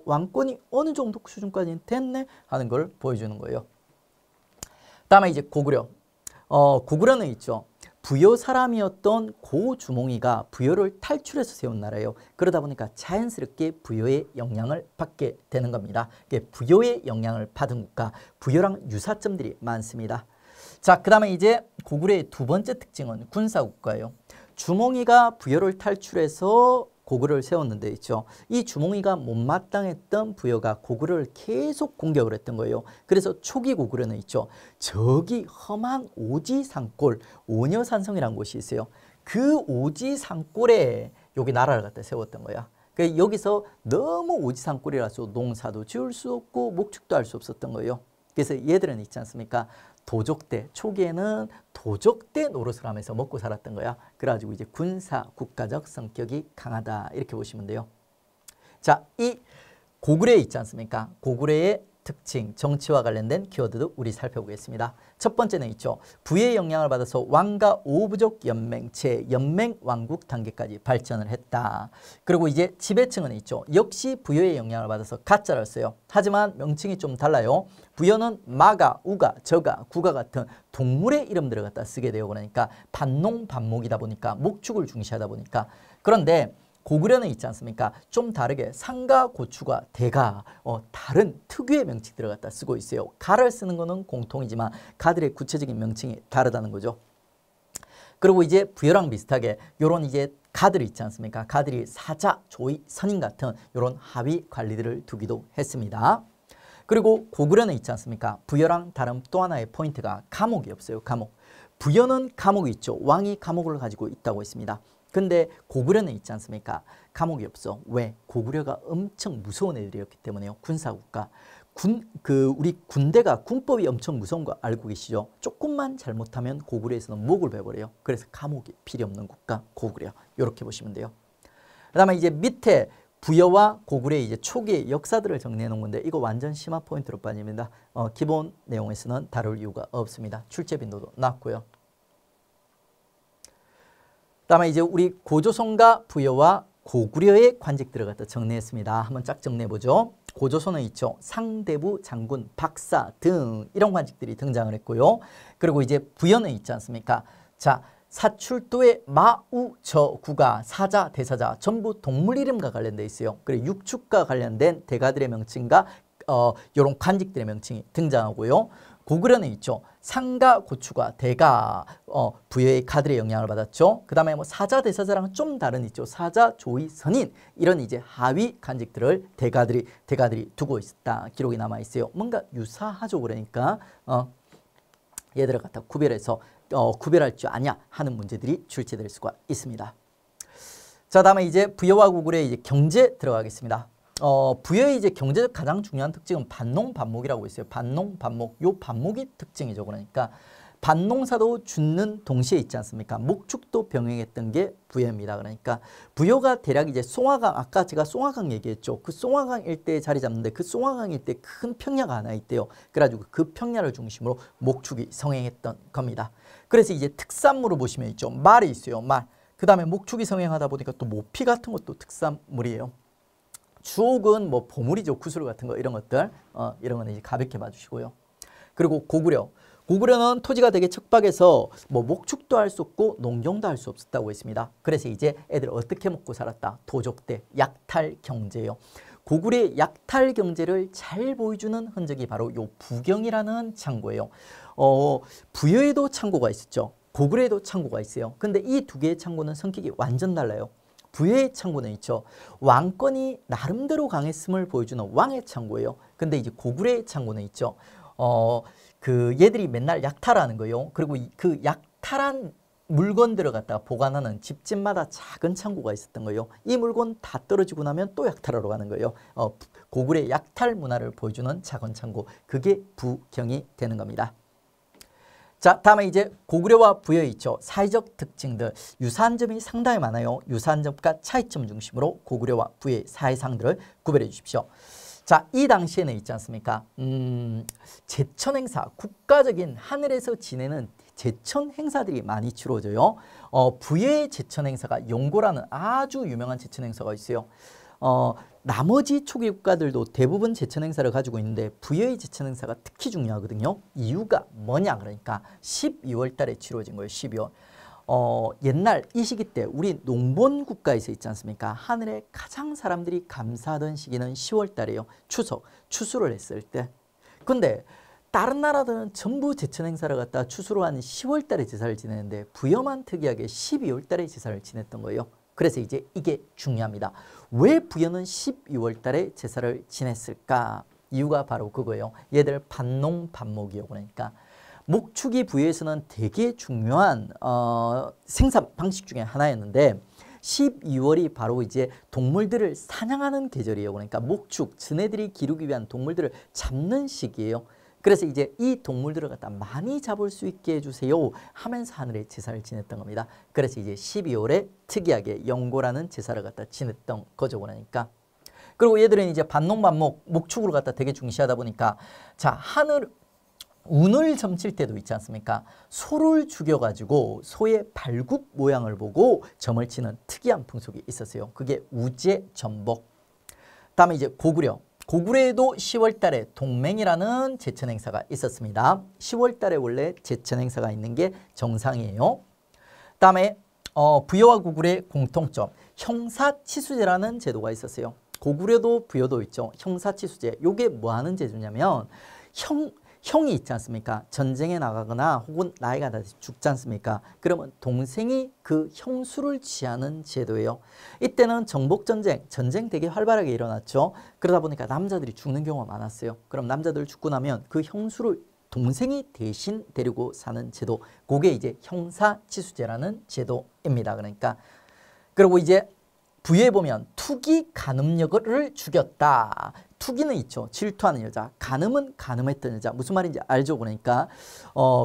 [SPEAKER 1] 왕권이 어느 정도 수준까지 됐네 하는 걸 보여주는 거예요. 다음에 이제 고구려. 고구려는 있죠. 부여 사람이었던 고주몽이가 부여를 탈출해서 세운 나라예요. 그러다 보니까 자연스럽게 부여의 영향을 받게 되는 겁니다. 부여의 영향을 받은 국가, 부여랑 유사점들이 많습니다. 자, 그 다음에 이제 고구려의 두 번째 특징은 군사국가예요. 주몽이가 부여를 탈출해서 고구려를 세웠는데 있죠. 이 주몽이가 못마땅했던 부여가 고구려를 계속 공격을 했던 거예요. 그래서 초기 고구려는 있죠. 저기 험한 오지산골, 오녀산성이라는 곳이 있어요. 그 오지산골에 여기 나라를 갖다 세웠던 거야. 여기서 너무 오지산골이라서 농사도 지을 수 없고 목축도 할 수 없었던 거예요. 그래서 얘들은 있지 않습니까? 도적대, 초기에는 도적대 노릇을 하면서 먹고 살았던 거야. 그래가지고 이제 군사, 국가적 성격이 강하다. 이렇게 보시면 돼요. 자, 이 고구려에 있지 않습니까? 고구려의 특징, 정치와 관련된 키워드도 우리 살펴보겠습니다. 첫 번째는 있죠. 부의 영향을 받아서 왕가 오부족 연맹체, 연맹 왕국 단계까지 발전을 했다. 그리고 이제 지배층은 있죠. 역시 부여의 영향을 받아서 가짜를 써요. 하지만 명칭이 좀 달라요. 부여는 마가, 우가, 저가, 구가 같은 동물의 이름들을 갖다 쓰게 되고 그러니까 반농, 반목이다 보니까 목축을 중시하다 보니까 그런데 고구려는 있지 않습니까? 좀 다르게 상가, 고추가, 대가 다른 특유의 명칭들을 갖다 쓰고 있어요. 가를 쓰는 거는 공통이지만 가들의 구체적인 명칭이 다르다는 거죠. 그리고 이제 부여랑 비슷하게 요런 이제 가들이 있지 않습니까? 가들이 사자, 조이, 선인 같은 요런 하위 관리들을 두기도 했습니다. 그리고 고구려는 있지 않습니까? 부여랑 다른 또 하나의 포인트가 감옥이 없어요. 감옥. 부여는 감옥이 있죠. 왕이 감옥을 가지고 있다고 했습니다. 근데 고구려는 있지 않습니까? 감옥이 없어. 왜? 고구려가 엄청 무서운 애들이었기 때문에요. 군사국가. 우리 군대가 군법이 엄청 무서운 거 알고 계시죠? 조금만 잘못하면 고구려에서는 목을 베버려요. 그래서 감옥이 필요 없는 국가 고구려. 이렇게 보시면 돼요. 그다음에 이제 밑에 부여와 고구려의 이제 초기의 역사들을 정리해 놓은 건데 이거 완전 심화 포인트로 빠집니다. 기본 내용에서는 다룰 이유가 없습니다. 출제 빈도도 낮고요. 그다음에 이제 우리 고조선과 부여와 고구려의 관직들을 갖다 정리했습니다. 한번 쫙 정리해보죠. 고조선은 있죠. 상대부, 장군, 박사 등 이런 관직들이 등장을 했고요. 그리고 이제 부여는 있지 않습니까? 자, 사출도의 마우, 저, 구가, 사자, 대사자 전부 동물 이름과 관련돼 있어요. 그리고 육축과 관련된 대가들의 명칭과 이런 관직들의 명칭이 등장하고요. 고구려는 있죠. 상가, 고추가, 대가, 부여의 가들의 영향을 받았죠. 그 다음에 뭐 사자, 대사자랑은 좀 다른 있죠. 사자, 조이, 선인 이런 이제 하위 관직들을 대가들이 두고 있었다. 기록이 남아 있어요. 뭔가 유사하죠. 그러니까 얘들을 갖다 구별해서 구별할 줄 아냐 하는 문제들이 출제될 수가 있습니다. 자, 다음에 이제 부여와 고구려의 이제 경제 들어가겠습니다. 부여의 이제 경제적 가장 중요한 특징은 반농, 반목이라고 있어요. 반농, 반목. 요 반목이 특징이죠. 그러니까 밭농사도 죽는 동시에 있지 않습니까? 목축도 병행했던 게 부여입니다. 그러니까 부여가 대략 이제 송화강, 아까 제가 송화강 얘기했죠. 그 송화강 일대에 자리 잡는데 그 송화강 일대 큰 평야가 하나 있대요. 그래가지고 그 평야를 중심으로 목축이 성행했던 겁니다. 그래서 이제 특산물을 보시면 있죠. 말이 있어요. 말. 그 다음에 목축이 성행하다 보니까 또 모피 같은 것도 특산물이에요. 주옥은 뭐 보물이죠. 구슬 같은 거 이런 것들. 이런 거는 이제 가볍게 봐주시고요. 그리고 고구려. 고구려는 토지가 되게 척박해서 뭐 목축도 할 수 없고 농경도 할 수 없었다고 했습니다. 그래서 이제 애들 어떻게 먹고 살았다? 도적대, 약탈 경제요. 고구려의 약탈 경제를 잘 보여주는 흔적이 바로 요 부경이라는 창고예요. 부여에도 창고가 있었죠. 고구려에도 창고가 있어요. 근데 이 두 개의 창고는 성격이 완전 달라요. 부여의 창고는 있죠. 왕권이 나름대로 강했음을 보여주는 왕의 창고예요. 근데 이제 고구려의 창고는 있죠. 그 얘들이 맨날 약탈하는 거예요. 그리고 그 약탈한 물건들을 갖다가 보관하는 집집마다 작은 창고가 있었던 거예요. 이 물건 다 떨어지고 나면 또 약탈하러 가는 거예요. 고구려의 약탈 문화를 보여주는 작은 창고. 그게 부경이 되는 겁니다. 자, 다음에 이제 고구려와 부여 있죠. 사회적 특징들, 유사한 점이 상당히 많아요. 유사한 점과 차이점 중심으로 고구려와 부여의 사회상들을 구별해 주십시오. 자, 이 당시에는 있지 않습니까? 제천 행사, 국가적인 하늘에서 지내는 제천 행사들이 많이 치러져요. 부여의 제천 행사가 용고라는 아주 유명한 제천 행사가 있어요. 나머지 초기 국가들도 대부분 제천 행사를 가지고 있는데 부여의 제천 행사가 특히 중요하거든요. 이유가 뭐냐 그러니까 12월 달에 치러진 거예요. 12월. 옛날 이 시기 때 우리 농본 국가에서 있지 않습니까? 하늘에 가장 사람들이 감사하던 시기는 10월 달이에요. 추석, 추수를 했을 때. 근데 다른 나라들은 전부 제천 행사를 갖다 추수로 한 10월 달에 제사를 지내는데 부여만 특이하게 12월 달에 제사를 지냈던 거예요. 그래서 이제 이게 중요합니다. 왜 부여는 12월 달에 제사를 지냈을까? 이유가 바로 그거예요. 얘들 밭농 밭목이요. 그러니까 목축이 부여에서는 되게 중요한 생산 방식 중에 하나였는데 12월이 바로 이제 동물들을 사냥하는 계절이에요. 그러니까 목축, 지네들이 기르기 위한 동물들을 잡는 시기예요. 그래서 이제 이 동물들을 갖다 많이 잡을 수 있게 해주세요 하면서 하늘에 제사를 지냈던 겁니다. 그래서 이제 12월에 특이하게 영고라는 제사를 갖다 지냈던 거죠. 그러니까. 그리고 얘들은 이제 밭농밭목, 목축으로 갖다 되게 중시하다 보니까 자, 하늘 운을 점칠 때도 있지 않습니까? 소를 죽여가지고 소의 발굽 모양을 보고 점을 치는 특이한 풍속이 있었어요. 그게 우제전복. 다음에 이제 고구려. 고구려에도 10월 달에 동맹이라는 제천 행사가 있었습니다. 10월 달에 원래 제천 행사가 있는 게 정상이에요. 다음에 부여와 고구려의 공통점. 형사치수제라는 제도가 있었어요. 고구려도 부여도 있죠. 형사치수제. 이게 뭐 하는 제도냐면 형이 있지 않습니까? 전쟁에 나가거나 혹은 나이가 다 죽지 않습니까? 그러면 동생이 그 형수를 취하는 제도예요. 이때는 정복전쟁, 전쟁 되게 활발하게 일어났죠. 그러다 보니까 남자들이 죽는 경우가 많았어요. 그럼 남자들 죽고 나면 그 형수를 동생이 대신 데리고 사는 제도. 그게 이제 형사치수제라는 제도입니다. 그러니까 그리고 이제 부에 보면 투기 간음녀를 죽였다. 투기는 있죠. 질투하는 여자. 간음은 간음했던 여자. 무슨 말인지 알죠? 그러니까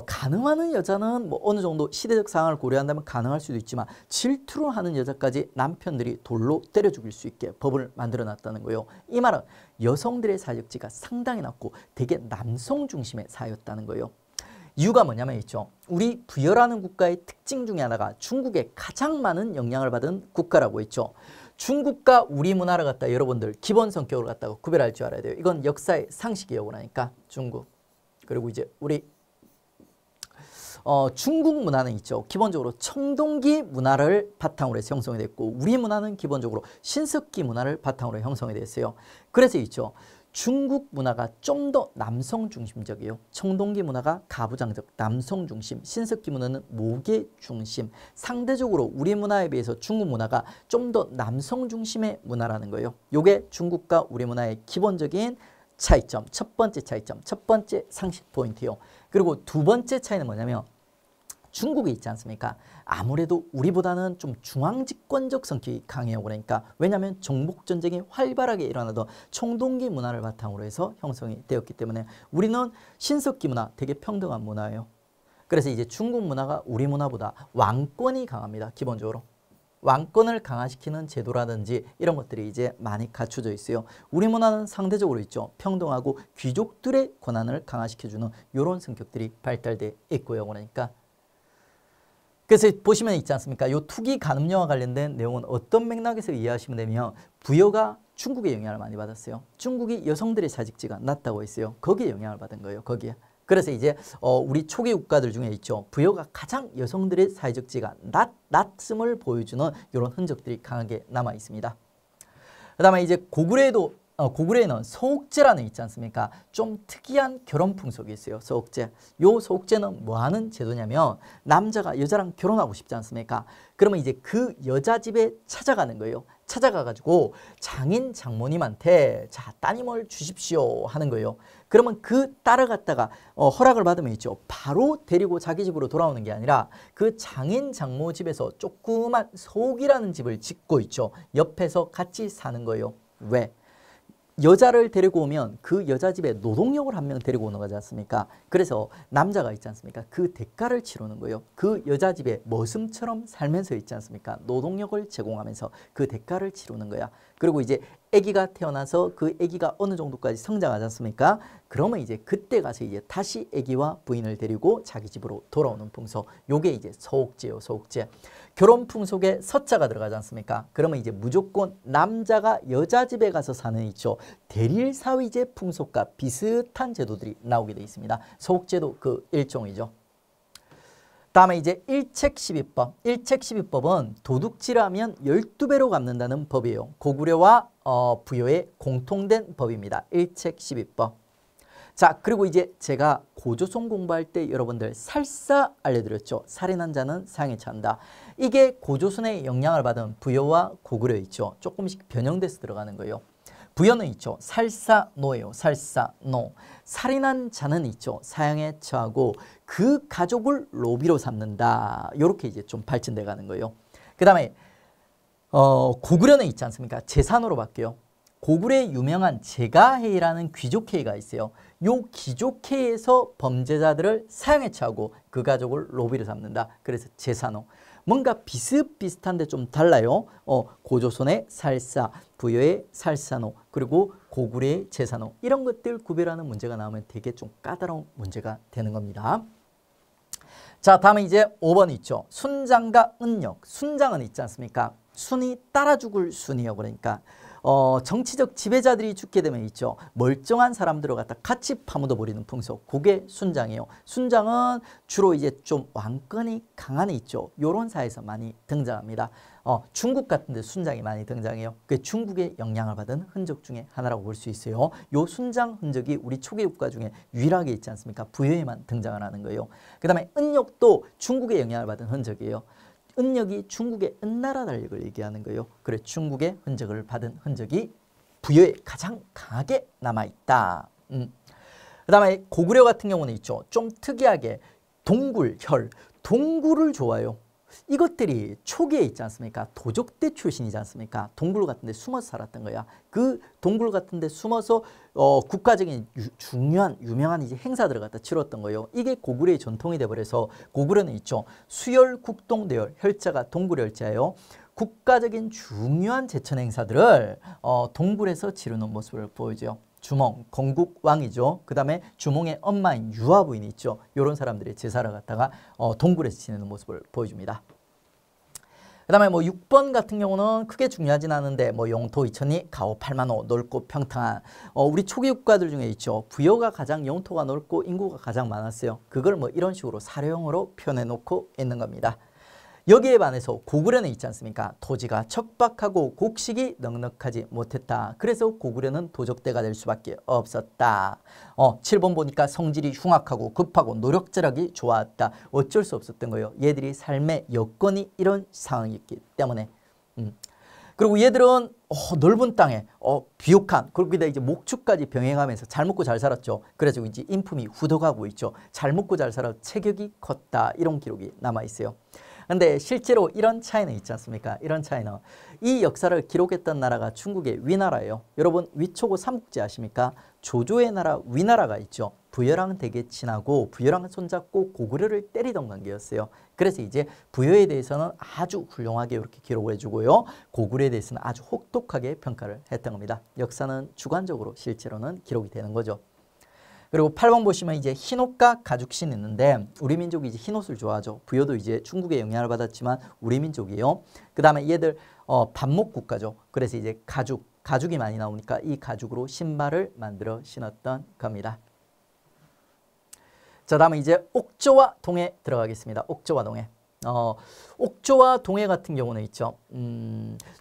[SPEAKER 1] 간음하는 여자는 뭐 어느 정도 시대적 상황을 고려한다면 가능할 수도 있지만 질투를 하는 여자까지 남편들이 돌로 때려 죽일 수 있게 법을 만들어 놨다는 거예요. 이 말은 여성들의 사역지가 상당히 낮고 되게 남성 중심의 사회였다는 거예요. 이유가 뭐냐면 있죠. 우리 부여라는 국가의 특징 중에 하나가 중국에 가장 많은 영향을 받은 국가라고 했죠. 중국과 우리 문화를 갖다 여러분들 기본 성격을 갖다가 구별할 줄 알아야 돼요. 이건 역사의 상식이에요. 그러니까 중국. 그리고 이제 우리 중국 문화는 있죠. 기본적으로 청동기 문화를 바탕으로 해서 형성이 됐고 우리 문화는 기본적으로 신석기 문화를 바탕으로 형성이 됐어요. 그래서 있죠. 중국 문화가 좀 더 남성 중심적이에요. 청동기 문화가 가부장적, 남성 중심, 신석기 문화는 모계 중심. 상대적으로 우리 문화에 비해서 중국 문화가 좀 더 남성 중심의 문화라는 거예요. 이게 중국과 우리 문화의 기본적인 차이점, 첫 번째 차이점, 첫 번째 상식 포인트예요. 그리고 두 번째 차이는 뭐냐면 중국이 있지 않습니까? 아무래도 우리보다는 좀 중앙집권적 성격이 강해요. 그러니까 왜냐하면 정복전쟁이 활발하게 일어나던 청동기 문화를 바탕으로 해서 형성이 되었기 때문에 우리는 신석기 문화 되게 평등한 문화예요. 그래서 이제 중국 문화가 우리 문화보다 왕권이 강합니다. 기본적으로. 왕권을 강화시키는 제도라든지 이런 것들이 이제 많이 갖춰져 있어요. 우리 문화는 상대적으로 있죠. 평등하고 귀족들의 권한을 강화시켜주는 이런 성격들이 발달돼 있고요. 그러니까 그래서 보시면 있지 않습니까? 요 투기 간음령과 관련된 내용은 어떤 맥락에서 이해하시면 되면 부여가 중국의 영향을 많이 받았어요. 중국이 여성들의 자직지가 낮다고 했어요. 거기에 영향을 받은 거예요. 거기에. 그래서 이제 우리 초기 국가들 중에 있죠. 부여가 가장 여성들의 사회적 지위가 낮음을 보여주는 이런 흔적들이 강하게 남아 있습니다. 그 다음에 이제 고구려에는 서옥제라는 있지 않습니까? 좀 특이한 결혼 풍속이 있어요. 서옥제. 요 서옥제는 뭐 하는 제도냐면 남자가 여자랑 결혼하고 싶지 않습니까? 그러면 이제 그 여자 집에 찾아가는 거예요. 찾아가가지고 장인 장모님한테 자 따님을 주십시오 하는 거예요. 그러면 그 딸을 갖다가 허락을 받으면 있죠. 바로 데리고 자기 집으로 돌아오는 게 아니라 그 장인 장모 집에서 조그만 서옥이라는 집을 짓고 있죠. 옆에서 같이 사는 거예요. 왜? 여자를 데리고 오면 그 여자 집에 노동력을 한 명 데리고 오는 거지 않습니까? 그래서 남자가 있지 않습니까? 그 대가를 치르는 거예요. 그 여자 집에 머슴처럼 살면서 있지 않습니까? 노동력을 제공하면서 그 대가를 치르는 거야. 그리고 이제 아기가 태어나서 그 아기가 어느 정도까지 성장하지 않습니까? 그러면 이제 그때 가서 이제 다시 아기와 부인을 데리고 자기 집으로 돌아오는 풍속. 요게 이제 서옥제요, 서옥제. 결혼 풍속에 서자가 들어가지 않습니까? 그러면 이제 무조건 남자가 여자 집에 가서 사는 있죠. 대릴사위제 풍속과 비슷한 제도들이 나오게 되어 있습니다. 서옥제도 그 일종이죠. 다음에 이제 일책십이법. 일책십이법은 도둑질을 하면 12배로 갚는다는 법이에요. 고구려와 부여의 공통된 법입니다. 일책십이법. 자, 그리고 이제 제가 고조선 공부할 때 여러분들 살사 알려드렸죠. 살인한 자는 사형에 처한다. 이게 고조선의 영향을 받은 부여와 고구려 있죠. 조금씩 변형돼서 들어가는 거예요. 부여는 있죠. 살사노예요. 살사노. 살인한 자는 있죠. 사형에 처하고 그 가족을 로비로 삼는다. 이렇게 이제 좀 발전돼 가는 거예요. 그 다음에 고구려는 있지 않습니까? 재산으로 바뀌어요. 고구려의 유명한 제가해이라는 귀족회의가 있어요. 요 귀족회의에서 범죄자들을 사형에 처하고 그 가족을 로비로 삼는다. 그래서 재산호. 뭔가 비슷비슷한데 좀 달라요. 고조선의 살사, 부여의 살사노, 그리고 고구려의 재산호. 이런 것들 구별하는 문제가 나오면 되게 좀 까다로운 문제가 되는 겁니다. 자, 다음에 이제 5번 있죠. 순장과 은역. 순장은 있지 않습니까? 순이 따라 죽을 순이에요. 그러니까 정치적 지배자들이 죽게 되면 있죠. 멀쩡한 사람들을 갖다 같이 파묻어 버리는 풍속. 그게 순장이에요. 순장은 주로 이제 좀 왕권이 강한 애 있죠. 요런 사회에서 많이 등장합니다. 중국 같은 데 순장이 많이 등장해요. 그게 중국의 영향을 받은 흔적 중에 하나라고 볼 수 있어요. 요 순장 흔적이 우리 초기 국가 중에 유일하게 있지 않습니까? 부여에만 등장을 하는 거예요. 그 다음에 은역도 중국의 영향을 받은 흔적이에요. 은역이 중국의 은나라 달력을 얘기하는 거예요. 그래 중국의 흔적을 받은 흔적이 부여에 가장 강하게 남아있다. 그 다음에 고구려 같은 경우는 있죠. 좀 특이하게 동굴, 혈, 동굴을 좋아해요. 이것들이 초기에 있지 않습니까? 도적대 출신이지 않습니까? 동굴 같은 데 숨어서 살았던 거야. 그 동굴 같은 데 숨어서 국가적인 중요한 유명한 이제 행사들을 갖다 치렀던 거예요. 이게 고구려의 전통이 돼버려서 고구려는 있죠. 수열, 국동대열, 혈자가 동굴 혈자예요. 국가적인 중요한 제천 행사들을 동굴에서 치르는 모습을 보여줘요. 주몽, 건국왕이죠. 그 다음에 주몽의 엄마인 유아부인이 있죠. 이런 사람들의 제사를 갖다가 동굴에서 지내는 모습을 보여줍니다. 그 다음에 뭐 6번 같은 경우는 크게 중요하진 않은데 뭐 영토 이천이 가오 8만호 넓고 평탄한 우리 초기 국가들 중에 있죠. 부여가 가장 영토가 넓고 인구가 가장 많았어요. 그걸 뭐 이런 식으로 사료용으로 표현해 놓고 있는 겁니다. 여기에 반해서 고구려는 있지 않습니까? 토지가 척박하고 곡식이 넉넉하지 못했다. 그래서 고구려는 도적대가 될 수밖에 없었다. 7번 보니까 성질이 흉악하고 급하고 노력절하기 좋았다. 어쩔 수 없었던 거예요. 얘들이 삶의 여건이 이런 상황이었기 때문에. 그리고 얘들은 넓은 땅에 비옥한 거기다 이제 목축까지 병행하면서 잘 먹고 잘 살았죠. 그래서 이제 인품이 후덕하고 있죠. 잘 먹고 잘 살아 체격이 컸다. 이런 기록이 남아 있어요. 근데 실제로 이런 차이는 있지 않습니까? 이런 차이는 이 역사를 기록했던 나라가 중국의 위나라예요. 여러분 위초고 삼국지 아십니까? 조조의 나라 위나라가 있죠. 부여랑 되게 친하고 부여랑 손잡고 고구려를 때리던 관계였어요. 그래서 이제 부여에 대해서는 아주 훌륭하게 이렇게 기록을 해주고요. 고구려에 대해서는 아주 혹독하게 평가를 했던 겁니다. 역사는 주관적으로 실제로는 기록이 되는 거죠. 그리고 8번 보시면 이제 흰옷과 가죽신 있는데 우리 민족이 이제 흰옷을 좋아하죠. 부여도 이제 중국의 영향을 받았지만 우리 민족이에요. 그 다음에 얘들 반목 국가죠. 그래서 이제 가죽이 많이 나오니까 이 가죽으로 신발을 만들어 신었던 겁니다. 자, 다음에 이제 옥조와 동해 들어가겠습니다. 옥조와 동해. 옥조와 동해 같은 경우는 있죠.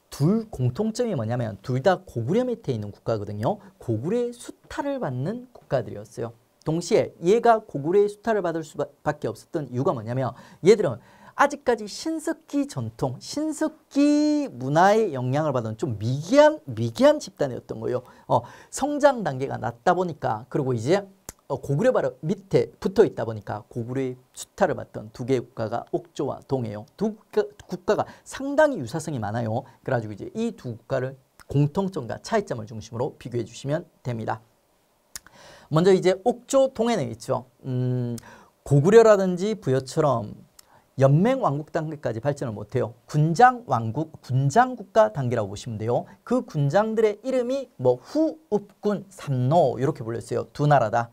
[SPEAKER 1] 둘 공통점이 뭐냐면 둘 다 고구려 밑에 있는 국가거든요. 고구려의 수탈을 받는 국가들이었어요. 동시에 얘가 고구려의 수탈을 받을 수밖에 없었던 이유가 뭐냐면 얘들은 아직까지 신석기 전통, 신석기 문화의 영향을 받은 좀 미개한 집단이었던 거예요. 성장 단계가 낮다 보니까 그리고 이제 고구려 바로 밑에 붙어 있다 보니까 고구려의 수탈을 받던 두 개의 국가가 옥조와 동해요. 두 국가가 상당히 유사성이 많아요. 그래가지고 이제 이 두 국가를 공통점과 차이점을 중심으로 비교해 주시면 됩니다. 먼저 이제 옥조 동해는 있죠. 고구려라든지 부여처럼 연맹 왕국 단계까지 발전을 못해요. 군장 국가 단계라고 보시면 돼요. 그 군장들의 이름이 뭐 후, 읍군, 삼노 이렇게 불렸어요. 두 나라다.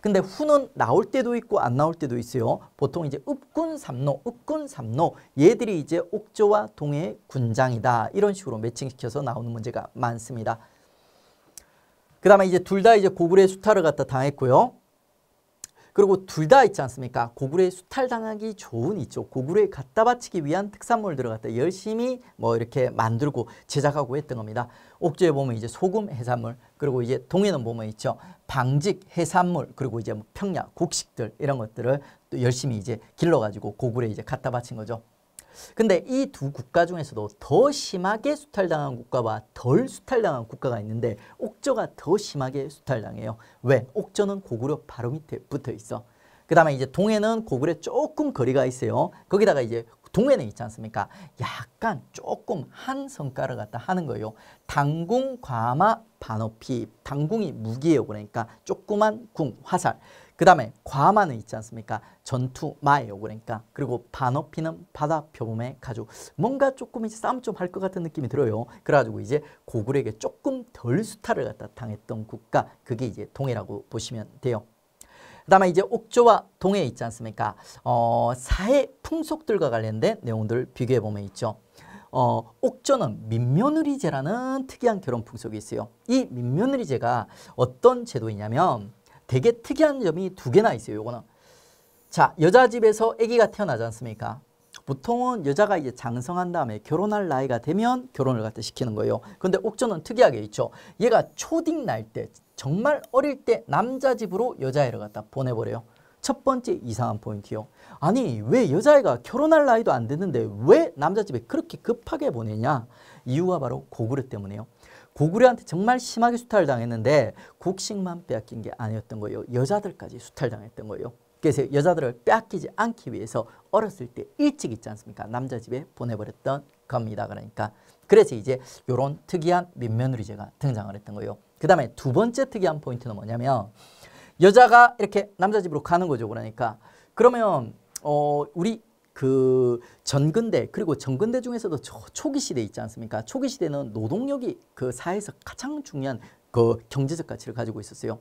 [SPEAKER 1] 근데 후는 나올 때도 있고 안 나올 때도 있어요. 보통 이제 읍군, 삼노 얘들이 이제 옥조와 동해의 군장이다. 이런 식으로 매칭시켜서 나오는 문제가 많습니다. 그 다음에 이제 둘 다 이제 고구려의 수탈을 갖다 당했고요. 그리고 둘 다 있지 않습니까? 고구려의 수탈당하기 좋은 있죠. 고구려에 갖다 바치기 위한 특산물들을 갖다 열심히 뭐 이렇게 만들고 제작하고 했던 겁니다. 옥조에 보면 이제 소금 해산물, 그리고 이제 동해는 보면 있죠. 방직 해산물, 그리고 이제 뭐 평야, 곡식들 이런 것들을 또 열심히 이제 길러가지고 고구려에 이제 갖다 바친 거죠. 근데 이 두 국가 중에서도 더 심하게 수탈당한 국가와 덜 수탈당한 국가가 있는데 옥조가 더 심하게 수탈당해요. 왜? 옥조는 고구려 바로 밑에 붙어 있어. 그 다음에 이제 동해는 고구려 조금 거리가 있어요. 거기다가 이제 동해는 있지 않습니까? 약간 조금 한 성과를 갖다 하는 거예요. 당궁, 과마, 반어피. 당궁이 무기예요. 그러니까 조그만 궁, 화살. 그 다음에 과마는 있지 않습니까? 전투, 마예요. 그러니까. 그리고 반어피는 바다 표범의 가죽. 뭔가 조금 이제 싸움 좀 할 것 같은 느낌이 들어요. 그래가지고 이제 고구려에게 조금 덜 수탈을 갖다 당했던 국가. 그게 이제 동해라고 보시면 돼요. 그 다음에 이제 옥조와 동해 있지 않습니까? 사회 풍속들과 관련된 내용들을 비교해 보면 있죠. 옥조는 민며느리제라는 특이한 결혼 풍속이 있어요. 이 민며느리제가 어떤 제도이냐면 되게 특이한 점이 두 개나 있어요. 요거는. 자, 여자 집에서 아기가 태어나지 않습니까? 보통은 여자가 이제 장성한 다음에 결혼할 나이가 되면 결혼을 갖다 시키는 거예요. 근데 옥조는 특이하게 있죠. 얘가 초딩 날 때, 정말 어릴 때 남자 집으로 여자애를 갖다 보내버려요. 첫 번째 이상한 포인트요. 아니, 왜 여자애가 결혼할 나이도 안 됐는데 왜 남자 집에 그렇게 급하게 보내냐? 이유가 바로 고구려 때문이에요. 고구려한테 정말 심하게 수탈을 당했는데 곡식만 빼앗긴 게 아니었던 거예요. 여자들까지 수탈당했던 거예요. 그래서 여자들을 빼앗기지 않기 위해서 어렸을 때 일찍 있지 않습니까? 남자 집에 보내버렸던 겁니다. 그러니까 그래서 이제 이런 특이한 민며느리제가 등장을 했던 거예요. 그 다음에 두 번째 특이한 포인트는 뭐냐면 여자가 이렇게 남자 집으로 가는 거죠. 그러니까 그러면 우리 그 전근대 그리고 전근대 중에서도 초기 시대 있지 않습니까? 초기 시대는 노동력이 그 사회에서 가장 중요한 그 경제적 가치를 가지고 있었어요.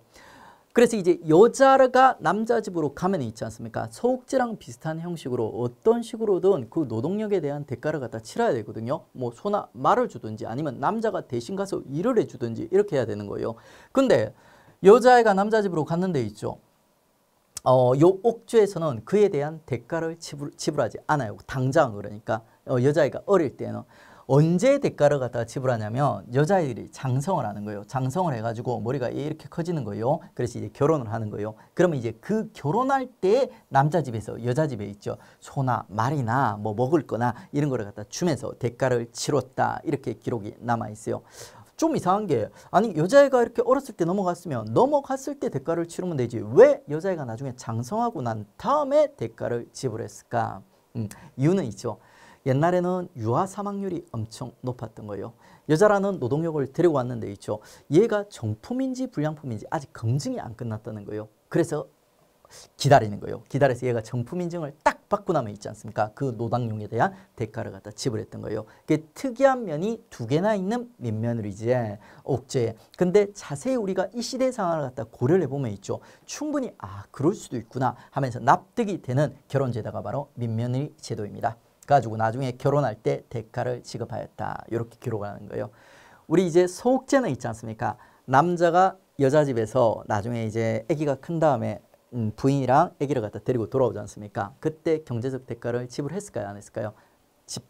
[SPEAKER 1] 그래서 이제 여자가 남자 집으로 가면 있지 않습니까? 소옥제랑 비슷한 형식으로 어떤 식으로든 그 노동력에 대한 대가를 갖다 치러야 되거든요. 뭐 소나 말을 주든지 아니면 남자가 대신 가서 일을 해주든지 이렇게 해야 되는 거예요. 근데 여자애가 남자 집으로 갔는데 있죠. 요 옥조에서는 그에 대한 대가를 지불하지 않아요. 당장 그러니까 여자애가 어릴 때는 언제 대가를 갖다가 지불하냐면 여자애들이 장성을 하는 거예요. 장성을 해가지고 머리가 이렇게 커지는 거예요. 그래서 이제 결혼을 하는 거예요. 그러면 이제 그 결혼할 때 남자 집에서 여자 집에 있죠. 소나 말이나 뭐 먹을 거나 이런 거를 갖다 주면서 대가를 치렀다. 이렇게 기록이 남아 있어요. 좀 이상한 게 아니 여자애가 이렇게 어렸을 때 넘어갔을 때 대가를 치르면 되지 왜 여자애가 나중에 장성하고 난 다음에 대가를 지불했을까? 이유는 있죠. 옛날에는 유아 사망률이 엄청 높았던 거예요. 여자라는 노동력을 데리고 왔는데 있죠. 얘가 정품인지 불량품인지 아직 검증이 안 끝났다는 거예요. 그래서 기다리는 거예요. 기다려서 얘가 정품 인증을 딱 받고 나면 있지 않습니까? 그 노당용에 대한 대가를 갖다 지불했던 거예요. 그 특이한 면이 두 개나 있는 민며느리지 옥죄. 근데 자세히 우리가 이 시대 상황을 갖다 고려를 해보면 있죠. 충분히 그럴 수도 있구나 하면서 납득이 되는 결혼 제도가 바로 민며느리 제도입니다. 가지고 나중에 결혼할 때 대가를 지급하였다. 이렇게 기록을 하는 거예요. 우리 이제 소옥제는 있지 않습니까? 남자가 여자 집에서 나중에 이제 아기가 큰 다음에 부인이랑 아기를 갖다 데리고 돌아오지 않습니까? 그때 경제적 대가를 지불했을까요? 안 했을까요?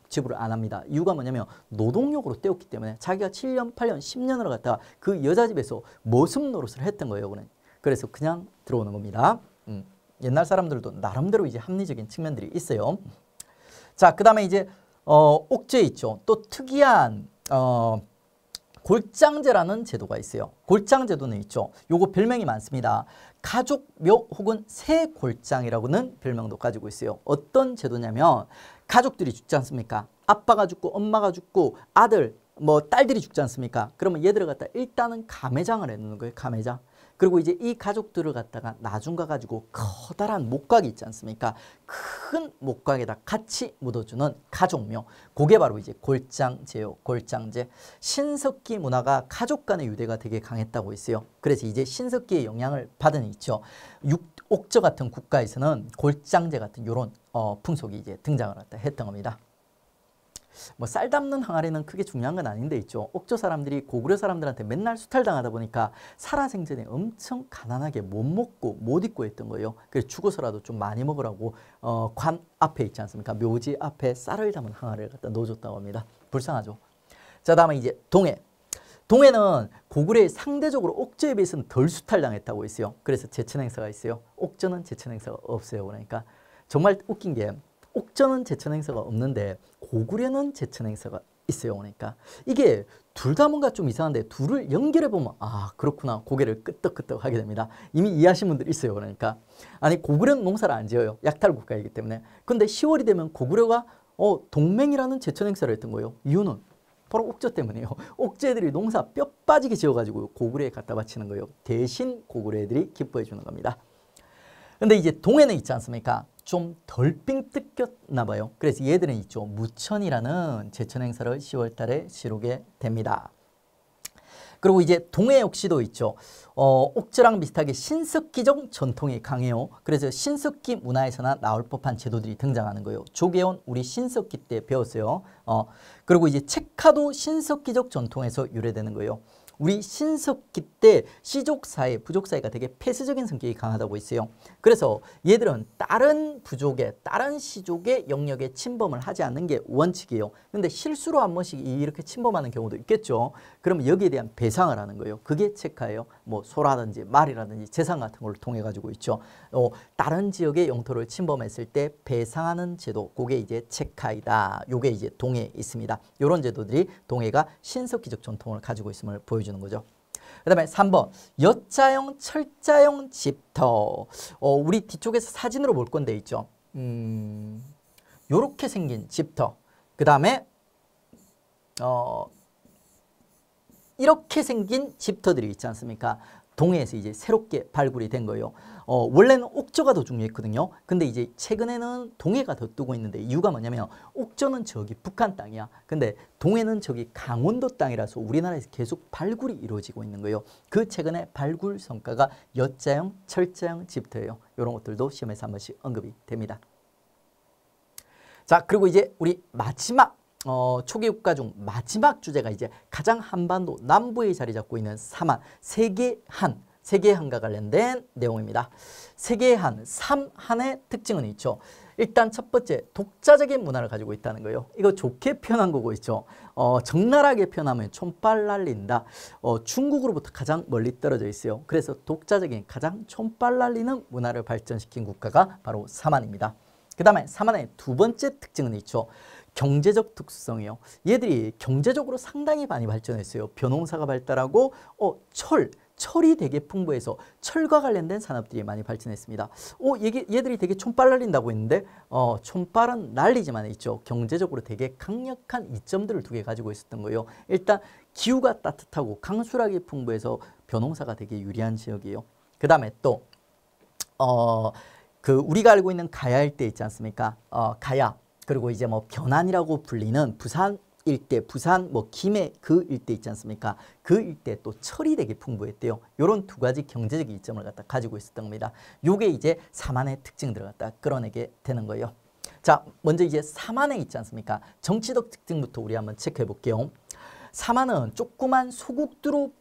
[SPEAKER 1] 지불을 안 합니다. 이유가 뭐냐면 노동력으로 때웠기 때문에 자기가 7년, 8년, 10년을 갖다가 그 여자 집에서 모습 노릇을 했던 거예요. 그래서 그냥 들어오는 겁니다. 옛날 사람들도 나름대로 이제 합리적인 측면들이 있어요. 자, 그 다음에 이제 옥죄 있죠. 또 특이한 골장제라는 제도가 있어요. 골장제도는 있죠. 요거 별명이 많습니다. 가족묘 혹은 새골장이라고는 별명도 가지고 있어요. 어떤 제도냐면 가족들이 죽지 않습니까? 아빠가 죽고 엄마가 죽고 아들, 딸들이 죽지 않습니까? 그러면 얘들을 갖다 일단은 가매장을 해놓는 거예요. 가매장. 그리고 이제 이 가족들을 갖다가 나중 가가지고 커다란 목각이 있지 않습니까? 큰 목각에다 같이 묻어주는 가족묘. 그게 바로 이제 골장제요. 골장제. 신석기 문화가 가족 간의 유대가 되게 강했다고 했어요. 그래서 이제 신석기의 영향을 받은 있죠. 옥저 같은 국가에서는 골장제 같은 이런 풍속이 이제 등장을 했던 겁니다. 쌀 담는 항아리는 크게 중요한 건 아닌데 있죠. 옥저 사람들이 고구려 사람들한테 맨날 수탈당하다 보니까 살아생전에 엄청 가난하게 못 먹고 못 입고 했던 거예요. 그래서 죽어서라도 좀 많이 먹으라고 관 앞에 있지 않습니까? 묘지 앞에 쌀을 담은 항아리를 갖다 넣어줬다고 합니다. 불쌍하죠. 자, 다음에 이제 동해. 동해는 고구려에 상대적으로 옥저에 비해서는 덜 수탈당했다고 했어요. 그래서 제천 행사가 있어요. 옥저는 제천 행사가 없어요. 그러니까 정말 웃긴 게 옥저는 제천 행사가 없는데 고구려는 제천 행사가 있어요. 그러니까 이게 둘 다 뭔가 좀 이상한데 둘을 연결해 보면 그렇구나 고개를 끄덕끄덕 하게 됩니다. 이미 이해하신 분들 있어요. 그러니까 아니 고구려는 농사를 안 지어요. 약탈 국가이기 때문에. 근데 10월이 되면 고구려가 동맹이라는 제천 행사를 했던 거예요. 이유는 바로 옥저 때문이에요. 옥저 애들이 농사 뼈 빠지게 지어가지고 고구려에 갖다 바치는 거예요. 대신 고구려 애들이 기뻐해 주는 겁니다. 근데 이제 동해는 있지 않습니까? 좀 덜 삥 뜯겼나 봐요. 그래서 얘들은 있죠. 무천이라는 제천 행사를 10월 달에 치르게 됩니다. 그리고 이제 동해 역시도 있죠. 옥저랑 비슷하게 신석기적 전통이 강해요. 그래서 신석기 문화에서나 나올 법한 제도들이 등장하는 거예요. 조계원 우리 신석기 때 배웠어요. 그리고 이제 책화도 신석기적 전통에서 유래되는 거예요. 우리 신석기 때 시족사회, 부족사회가 되게 폐쇄적인 성격이 강하다고 있어요. 그래서 얘들은 다른 부족의, 다른 시족의 영역에 침범을 하지 않는 게 원칙이에요. 근데 실수로 한 번씩 이렇게 침범하는 경우도 있겠죠. 그러면 여기에 대한 배상을 하는 거예요. 그게 책화예요. 소라든지 말이라든지 재산 같은 걸 통해 가지고 있죠. 다른 지역의 영토를 침범했을 때 배상하는 제도, 그게 이제 책화이다. 요게 이제 동해에 있습니다. 이런 제도들이 동해가 신석기적 전통을 가지고 있음을 보여주는 거죠. 그 다음에 3번 여자형 철자형 집터. 우리 뒤쪽에서 사진으로 볼 건데 있죠. 요렇게 생긴 집터. 그 다음에 이렇게 생긴 집터들이 있지 않습니까? 동해에서 이제 새롭게 발굴이 된 거예요. 원래는 옥저가 더 중요했거든요. 근데 이제 최근에는 동해가 더 뜨고 있는데 이유가 뭐냐면 옥저는 저기 북한 땅이야. 근데 동해는 저기 강원도 땅이라서 우리나라에서 계속 발굴이 이루어지고 있는 거예요. 그 최근에 발굴 성과가 여자형, 철자형 집터예요. 이런 것들도 시험에서 한 번씩 언급이 됩니다. 자, 그리고 이제 우리 마지막 초기 국가 중 마지막 주제가 이제 가장 한반도 남부에 자리 잡고 있는 삼한, 세계한과 관련된 내용입니다. 세계한, 삼한의 특징은 있죠. 일단 첫 번째, 독자적인 문화를 가지고 있다는 거예요. 이거 좋게 표현한 거고 있죠. 적나라하게 표현하면 촌빨 날린다. 중국으로부터 가장 멀리 떨어져 있어요. 그래서 독자적인 가장 촌빨 날리는 문화를 발전시킨 국가가 바로 삼한입니다. 그 다음에 삼한의 두 번째 특징은 있죠. 경제적 특수성이요. 얘들이 경제적으로 상당히 많이 발전했어요. 벼농사가 발달하고 철이 되게 풍부해서 철과 관련된 산업들이 많이 발전했습니다. 얘들이 되게 촌발 날린다고 했는데 촌발은 날리지만 있죠. 경제적으로 되게 강력한 이점들을 두 개 가지고 있었던 거예요. 일단 기후가 따뜻하고 강수량이 풍부해서 벼농사가 되게 유리한 지역이에요. 그 다음에 또 우리가 알고 있는 가야 일대 있지 않습니까? 가야 그리고 이제 뭐 변안이라고 불리는 부산 일대, 부산 뭐 김해 그 일대 있지 않습니까? 그 일대 또 철이 되게 풍부했대요. 이런 두 가지 경제적 이점을 갖다 가지고 있었던 겁니다. 요게 이제 사만의 특징들을 갖다 끌어내게 되는 거예요. 자, 먼저 이제 사만에 있지 않습니까? 정치적 특징부터 우리 한번 체크해 볼게요. 사만은 조그만 소국들로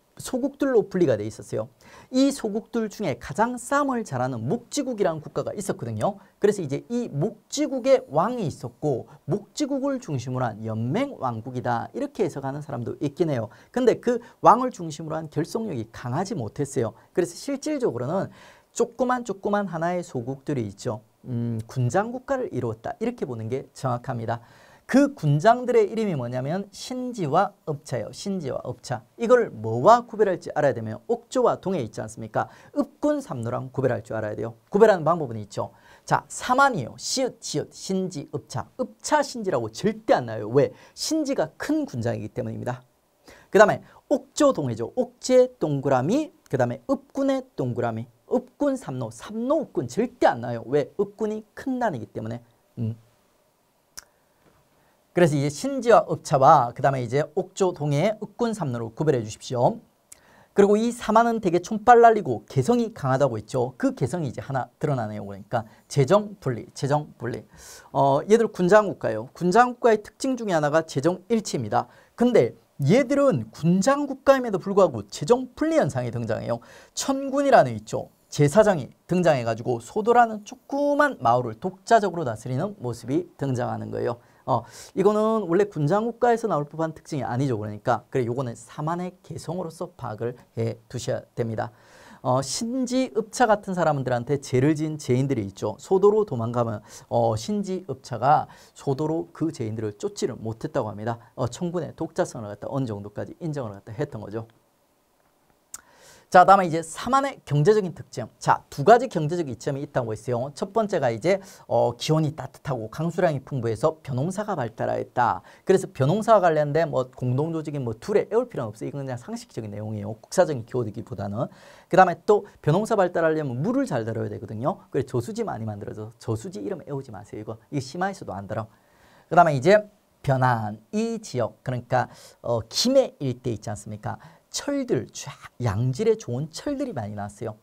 [SPEAKER 1] 분리가 돼 있었어요. 이 소국들 중에 가장 싸움을 잘하는 목지국이라는 국가가 있었거든요. 그래서 이제 이 목지국의 왕이 있었고 목지국을 중심으로 한 연맹왕국이다 이렇게 해석하는 사람도 있긴 해요. 근데 그 왕을 중심으로 한 결속력이 강하지 못했어요. 그래서 실질적으로는 조그만 하나의 소국들이 있죠. 군장국가를 이루었다 이렇게 보는 게 정확합니다. 그 군장들의 이름이 뭐냐면 신지와 업차예요. 신지와 업차. 이걸 뭐와 구별할지 알아야 되면 옥조와 동해 있지 않습니까? 읍군 삼로랑 구별할 줄 알아야 돼요. 구별하는 방법은 있죠. 자, 사만이에요. 시읒, 지읒, 신지, 읍차. 읍차, 신지라고 절대 안 나와요. 왜? 신지가 큰 군장이기 때문입니다. 그 다음에 옥조, 동해죠. 옥지의 동그라미, 그 다음에 읍군의 동그라미. 읍군, 삼로, 삼로, 읍군 절대 안 나와요. 왜? 읍군이 큰 단위이기 때문에. 그래서 이제 신지와 읍차와 그 다음에 이제 옥조, 동해, 읍군, 삼로로 구별해 주십시오. 그리고 이 사만은 되게 촌발 날리고 개성이 강하다고 했죠. 그 개성이 이제 하나 드러나네요. 그러니까 재정 분리. 얘들 군장국가예요. 군장국가의 특징 중에 하나가 재정 일치입니다. 근데 얘들은 군장국가임에도 불구하고 재정 분리 현상이 등장해요. 천군이라는 있죠. 제사장이 등장해가지고 소도라는 조그만 마을을 독자적으로 다스리는 모습이 등장하는 거예요. 이거는 원래 군장국가에서 나올 법한 특징이 아니죠. 그러니까 요거는 사만의 개성으로서 파악을 해 두셔야 됩니다. 신지, 읍차 같은 사람들한테 죄를 지은 죄인들이 있죠. 소도로 도망가면 신지, 읍차가 소도로 그 죄인들을 쫓지를 못했다고 합니다. 청군의 독자성을 갖다 어느 정도까지 인정을 갖다 했던 거죠. 자, 다음에 이제 사만의 경제적인 특징. 자, 두 가지 경제적 이점이 있다고 했어요. 첫 번째가 이제 기온이 따뜻하고 강수량이 풍부해서 벼농사가 발달하였다. 그래서 벼농사와 관련된 뭐 공동조직인 뭐 둘에 애울 필요는 없어요. 이건 그냥 상식적인 내용이에요. 국사적인 키워드기보다는. 그 다음에 또 벼농사 발달하려면 물을 잘 다뤄야 되거든요. 그래서 저수지 많이 만들어서 저수지 이름 애우지 마세요. 이거 심화해서도 안 달아. 그 다음에 이제 변안, 이 지역, 그러니까 김해 일대 있지 않습니까? 철들, 쫙 양질의 좋은 철들이 많이 나왔어요.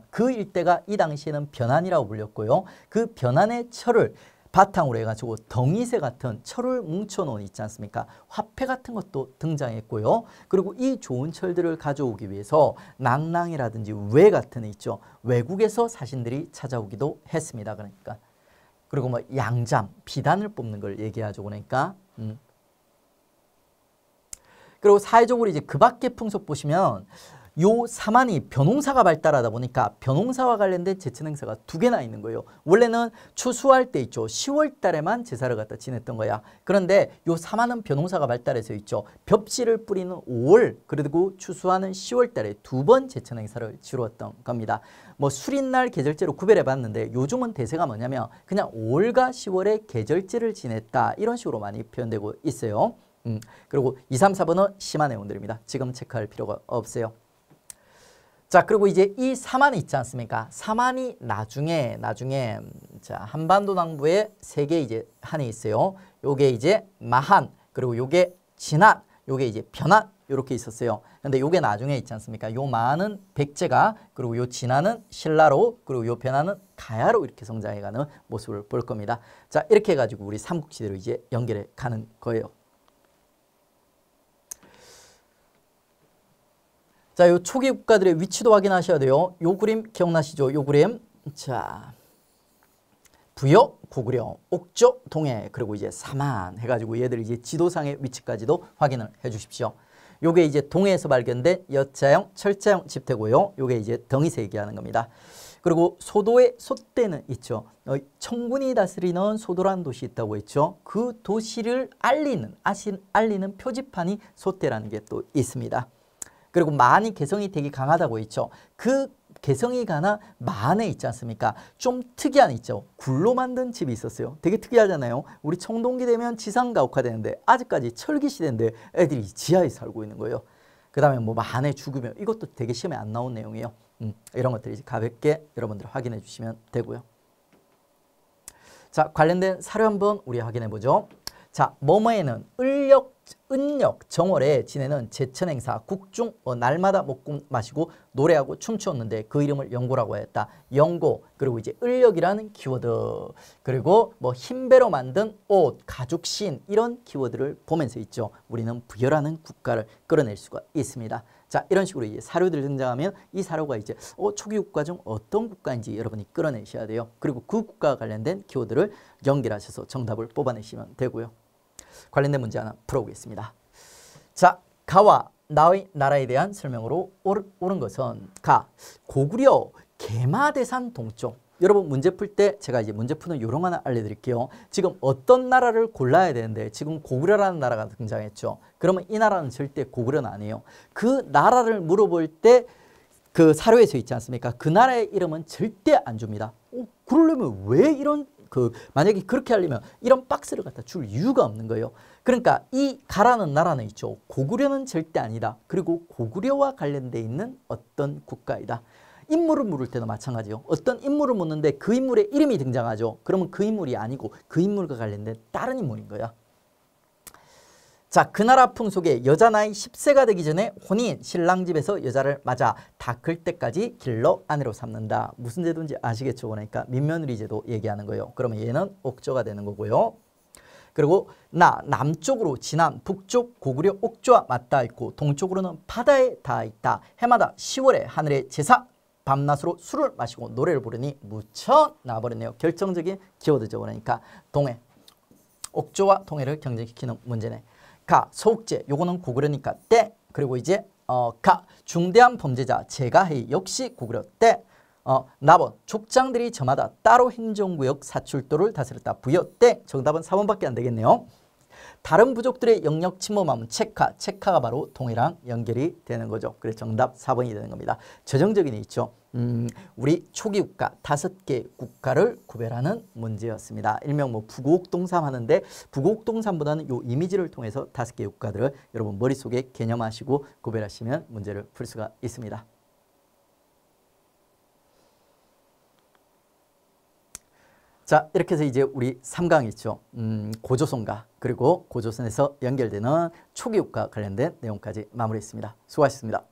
[SPEAKER 1] 그 일대가 이 당시에는 변안이라고 불렸고요. 그 변안의 철을 바탕으로 해가지고 덩이새 같은 철을 뭉쳐놓은 있지 않습니까? 화폐 같은 것도 등장했고요. 그리고 이 좋은 철들을 가져오기 위해서 낭랑이라든지 외 같은 애 있죠. 외국에서 사신들이 찾아오기도 했습니다. 그러니까. 그리고 뭐 양잠, 비단을 뽑는 걸 얘기하죠. 그러니까. 그리고 사회적으로 이제 그 밖의 풍속 보시면 요 사만이 벼농사가 발달하다 보니까 벼농사와 관련된 제천 행사가 두 개나 있는 거예요. 원래는 추수할 때 있죠. 10월 달에만 제사를 갖다 지냈던 거야. 그런데 요 사만은 벼농사가 발달해서 있죠. 벽씨를 뿌리는 5월 그리고 추수하는 10월 달에 두 번 제천 행사를 치루었던 겁니다. 뭐 수린날 계절제로 구별해 봤는데 요즘은 대세가 뭐냐면 그냥 5월과 10월에 계절제를 지냈다. 이런 식으로 많이 표현되고 있어요. 그리고 2, 3, 4번은 심화 내용들입니다. 지금 체크할 필요가 없어요. 자, 그리고 이제 이 사만이 있지 않습니까? 사만이 나중에 자, 한반도 남부에 세 개 이제 한이 있어요. 요게 이제 마한, 그리고 요게 진안, 요게 이제 변안 이렇게 있었어요. 근데 요게 나중에 있지 않습니까? 요 마한은 백제가, 그리고 요 진안은 신라로, 그리고 요 변안은 가야로 이렇게 성장해가는 모습을 볼 겁니다. 자, 이렇게 해가지고 우리 삼국지대로 이제 연결해 가는 거예요. 자, 요 초기 국가들의 위치도 확인하셔야 돼요. 요 그림 기억나시죠? 요 그림. 자, 부여, 고구려, 옥조, 동해, 그리고 이제 사만 해가지고 얘들 이제 지도상의 위치까지도 확인을 해 주십시오. 요게 이제 동해에서 발견된 여자형, 철자형 집태고요. 요게 이제 덩이새 얘기하는 겁니다. 그리고 소도의 소대는 있죠. 청군이 다스리는 소도라는 도시 있다고 했죠. 그 도시를 알리는 표지판이 소대라는 게 또 있습니다. 그리고 만이 개성이 되게 강하다고 했죠. 그 개성이 강한 만에 있지 않습니까? 좀 특이한 있죠. 굴로 만든 집이 있었어요. 되게 특이하잖아요. 우리 청동기 되면 지상 가옥화되는데 아직까지 철기 시대인데 애들이 지하에 살고 있는 거예요. 그 다음에 뭐 만에 죽으면 이것도 되게 시험에 안 나온 내용이에요. 이런 것들이 이제 가볍게 여러분들 확인해 주시면 되고요. 자, 관련된 사료 한번 우리 확인해 보죠. 자, 뭐뭐에는 은력, 정월에 지내는 제천 행사, 국중 날마다 먹고 마시고 노래하고 춤추었는데 그 이름을 영고라고 했다. 영고, 그리고 이제 을력이라는 키워드, 그리고 뭐 흰배로 만든 옷, 가죽신 이런 키워드를 보면서 있죠. 우리는 부여라는 국가를 끌어낼 수가 있습니다. 자, 이런 식으로 이제 사료들이 등장하면 이 사료가 이제 초기 국가 중 어떤 국가인지 여러분이 끌어내셔야 돼요. 그리고 그 국가와 관련된 키워드를 연결하셔서 정답을 뽑아내시면 되고요. 관련된 문제 하나 풀어보겠습니다. 자, 가와 나라에 대한 설명으로 옳은 것은 가, 고구려 개마대산 동쪽. 여러분 문제 풀 때 제가 이제 문제 푸는 요령 하나 알려드릴게요. 지금 어떤 나라를 골라야 되는데 지금 고구려라는 나라가 등장했죠. 그러면 이 나라는 절대 고구려는 아니에요. 그 나라를 물어볼 때 그 사료에 서 있지 않습니까? 그 나라의 이름은 절대 안 줍니다. 그러려면 왜 이런 만약에 그렇게 하려면 이런 박스를 갖다 줄 이유가 없는 거예요. 그러니까 이 가라는 나라는 있죠. 고구려는 절대 아니다. 그리고 고구려와 관련돼 있는 어떤 국가이다. 인물을 물을 때도 마찬가지요. 어떤 인물을 묻는데 그 인물의 이름이 등장하죠. 그러면 그 인물이 아니고 그 인물과 관련된 다른 인물인 거야. 자, 그 나라 풍속에 여자 나이 10세가 되기 전에 혼인, 신랑 집에서 여자를 맞아 다 클 때까지 길러 아내로 삼는다. 무슨 제도인지 아시겠죠? 그러니까 민며느리 제도 얘기하는 거예요. 그러면 얘는 옥조가 되는 거고요. 그리고 남쪽으로 진안, 북쪽 고구려 옥조와 맞닿아 있고 동쪽으로는 바다에 닿아 있다. 해마다 10월에 하늘의 제사, 밤낮으로 술을 마시고 노래를 부르니 무쳐 나와버렸네요. 결정적인 키워드죠. 그러니까 동해, 옥조와 동해를 경쟁시키는 문제네. 가, 소욱제, 요거는 고구려니까 때. 그리고 이제 가, 중대한 범죄자, 제가해, 역시 고구려 때. 나번, 족장들이 저마다 따로 행정구역 사출도를 다스렸다. 부여 때. 정답은 4번밖에 안 되겠네요. 다른 부족들의 영역 침범하면 체카가 바로 동해랑 연결이 되는 거죠. 그래서 정답 4번이 되는 겁니다. 저정적인 게 있죠. 우리 초기 국가 5개 국가를 구별하는 문제였습니다. 일명 뭐 부곡동삼 하는데 부곡동삼보다는 요 이미지를 통해서 5개 국가들을 여러분 머릿속에 개념하시고 구별하시면 문제를 풀 수가 있습니다. 자, 이렇게 해서 이제 우리 3강 있죠. 고조선과 그리고 고조선에서 연결되는 초기 국가 관련된 내용까지 마무리했습니다. 수고하셨습니다.